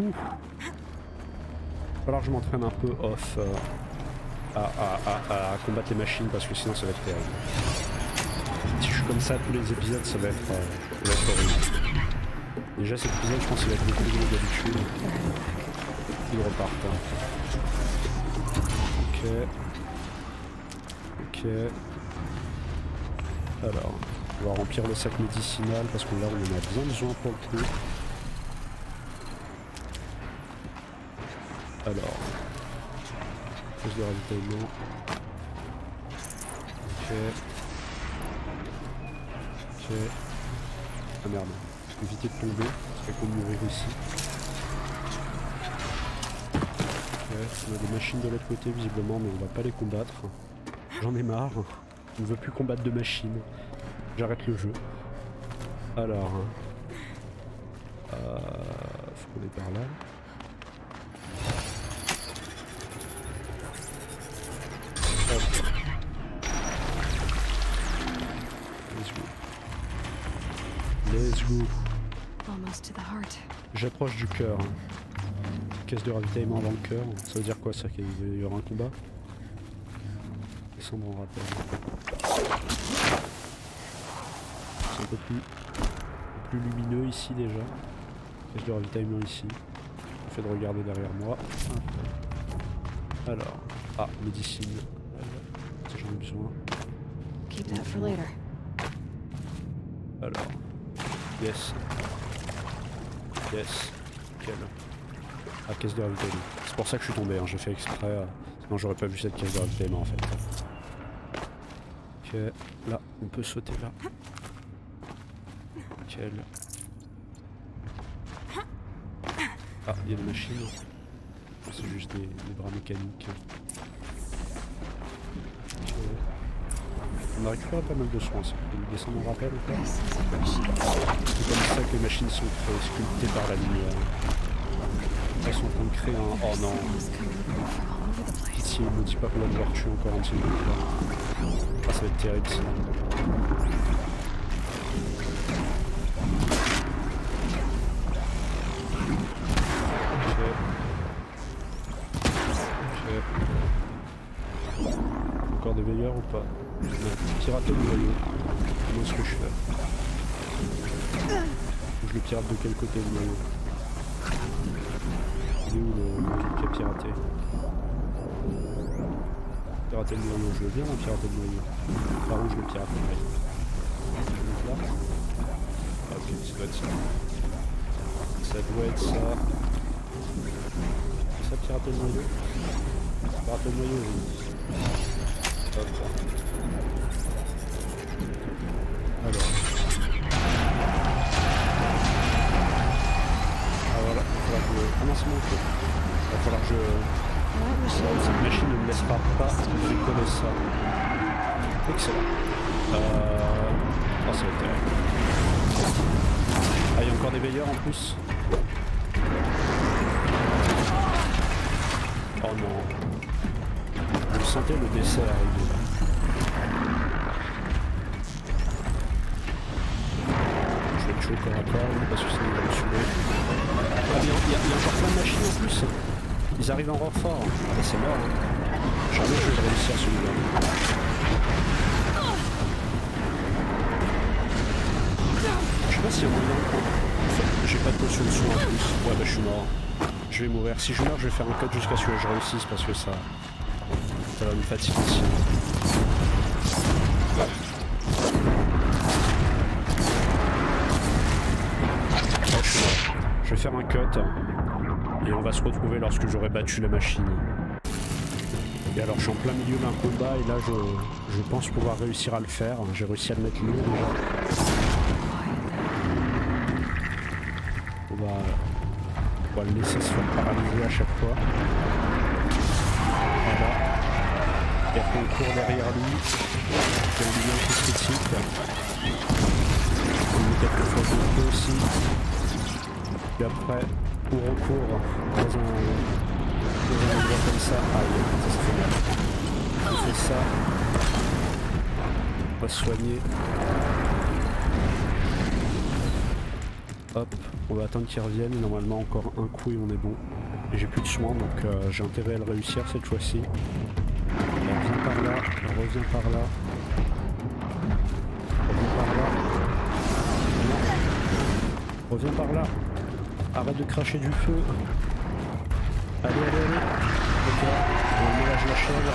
Speaker 1: Ouh. Il va falloir que je m'entraîne un peu off à combattre les machines parce que sinon ça va être terrible. Si je suis comme ça tous les épisodes, ça va être horrible. Déjà cet épisode, je pense qu'il va être beaucoup plus gros d'habitude. Ils repartent. Hein. Ok. Ok. Alors, on va remplir le sac médicinal parce que là on en a bien besoin pour le coup. Alors, pose de ravitaillement. Ok. Ok. Ah merde, éviter de tomber, ça fait qu'on mourir ici. Ok, on a des machines de l'autre côté visiblement, mais on va pas les combattre. J'en ai marre, on ne veut plus combattre de machines. J'arrête le jeu. Alors, faut qu'on est par là. Hop. Let's go. Let's go.
Speaker 2: Almost to the heart.
Speaker 1: J'approche du cœur. Caisse de ravitaillement avant le cœur. Ça veut dire quoi ça, qu'il y aura un combat? Descendre en rappel. C'est un peu plus lumineux ici déjà. Caisse de ravitaillement ici. Le fait de regarder derrière moi. Alors. Ah, médecine. Si j'en ai besoin.
Speaker 4: Keep that for later.
Speaker 1: Alors. Yes. Yes. Nickel. Ah, caisse de ravitaillement. C'est pour ça que je suis tombé, hein. J'ai fait exprès. Sinon j'aurais pas vu cette caisse de ravitaillement en fait. Ok. Là, on peut sauter là. Nickel. Ah, il y a des machines. C'est juste des bras mécaniques. Ok. On a récupéré pas mal de soins, ça. On descend en rappel ou pas?
Speaker 2: This is a machine.
Speaker 1: C'est comme ça que les machines sont sculptées par la lumière. Elles sont en train de créer un... Oh non.
Speaker 2: Signals coming from all over the place.
Speaker 1: Pitié, ne me dis pas qu'on va devoir tuer encore un de ces mecs-là. Ah, ça va être terrible ça. Ok. Encore des veilleurs ou pas? Non. Pirater le noyau. Comment est-ce que je fais? Je le pirate de quel côté le noyau? Il est où le truc à pirater? Pirater le noyau, je veux bien pirater le noyau. Par où je le pirate le noyau? Là? Ah ok, ça doit être ça. Ça doit être ça. C'est ça pirater le noyau? Pirater le noyau, oui. Hop. Alors. Ah voilà, il va falloir que je... Ah non, c'est bon, ok. Il va falloir que je... Cette machine ne me laissera pas décoller ça. Excellent. Oh, ça va être terrible. Ah, il y a encore des veilleurs en plus. Oh non. Vous sentez le dessert arriver. Je vais le tuer corps à corps parce que sinon il va me tuer. Ah, il y a encore plein de machines en plus. Ils arrivent en renfort. Ah bah c'est mort. Jamais je vais réussir celui-là. Je sais pas s'il y a moyen. En fait, j'ai pas de potion de soin en plus. Ouais bah je suis mort. Je vais mourir. Si je meurs, je vais faire un cut jusqu'à ce que je réussisse parce que ça va me fatiguer ici. Oh, je suis mort. Je vais faire un cut. Et on va se retrouver lorsque j'aurai battu la machine. Et alors je suis en plein milieu d'un combat et là je pense pouvoir réussir à le faire. J'ai réussi à le mettre lourd déjà. On va le laisser se faire paralyser à chaque fois. Voilà. Et après on court derrière lui. Il y a un milieu critique. On met quelques fois de peu aussi. Puis après on recourt dans un endroit comme ça. Aïe, ça se fait mal. On fait ça. On va se soigner. Hop, on va attendre qu'il revienne. Normalement encore un coup et on est bon. Et j'ai plus de soins donc j'ai intérêt à le réussir cette fois-ci. On revient par là, on revient par là. On revient par là. On revient par là. Arrête de cracher du feu. Allez, allez, allez. Ok, on mélange la chèvre.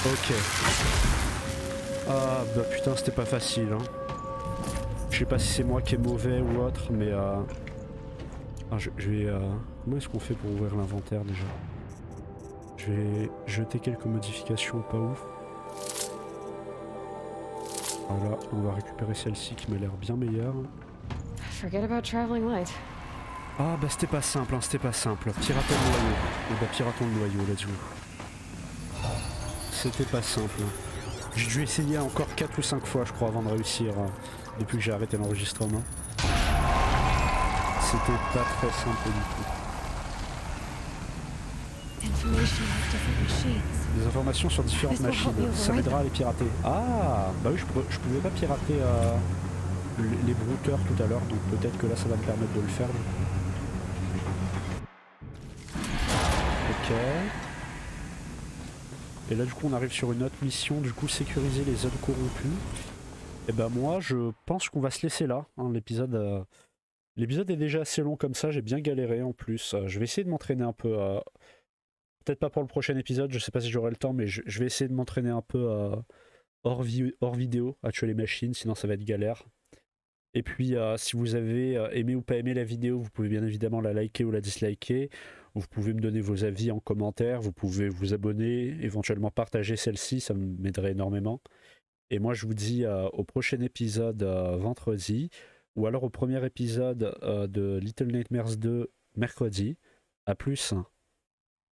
Speaker 1: Ok. Ah bah putain, c'était pas facile. Hein. Je sais pas si c'est moi qui est mauvais ou autre, mais ah, je vais... Comment est-ce qu'on fait pour ouvrir l'inventaire déjà? Je vais jeter quelques modifications pas ouf. Voilà, on va récupérer celle-ci qui m'a l'air bien meilleure.
Speaker 4: Forget about traveling light.
Speaker 1: Ah bah c'était pas simple, hein, c'était pas simple. Piratons le noyau. Et bah piratons le noyau, let's go. C'était pas simple. J'ai dû essayer encore 4 ou 5 fois je crois avant de réussir depuis que j'ai arrêté l'enregistrement. C'était pas très simple du tout.
Speaker 2: Information on different machines.
Speaker 1: Des informations sur différentes machines. Ça m'aidera à les pirater. Ah bah oui je pouvais pas pirater les brouteurs tout à l'heure, donc peut-être que là ça va me permettre de le faire. Ok. Et là du coup on arrive sur une autre mission, du coup sécuriser les zones corrompues. Et ben moi je pense qu'on va se laisser là, hein, l'épisode est déjà assez long comme ça, j'ai bien galéré en plus. Je vais essayer de m'entraîner un peu, peut-être pas pour le prochain épisode, je sais pas si j'aurai le temps, mais je vais essayer de m'entraîner un peu hors vidéo à tuer les machines, sinon ça va être galère. Et puis si vous avez aimé ou pas aimé la vidéo, vous pouvez bien évidemment la liker ou la disliker. Vous pouvez me donner vos avis en commentaire, vous pouvez vous abonner, éventuellement partager celle-ci, ça m'aiderait énormément. Et moi je vous dis au prochain épisode vendredi, ou alors au premier épisode de Little Nightmares 2 mercredi. A plus.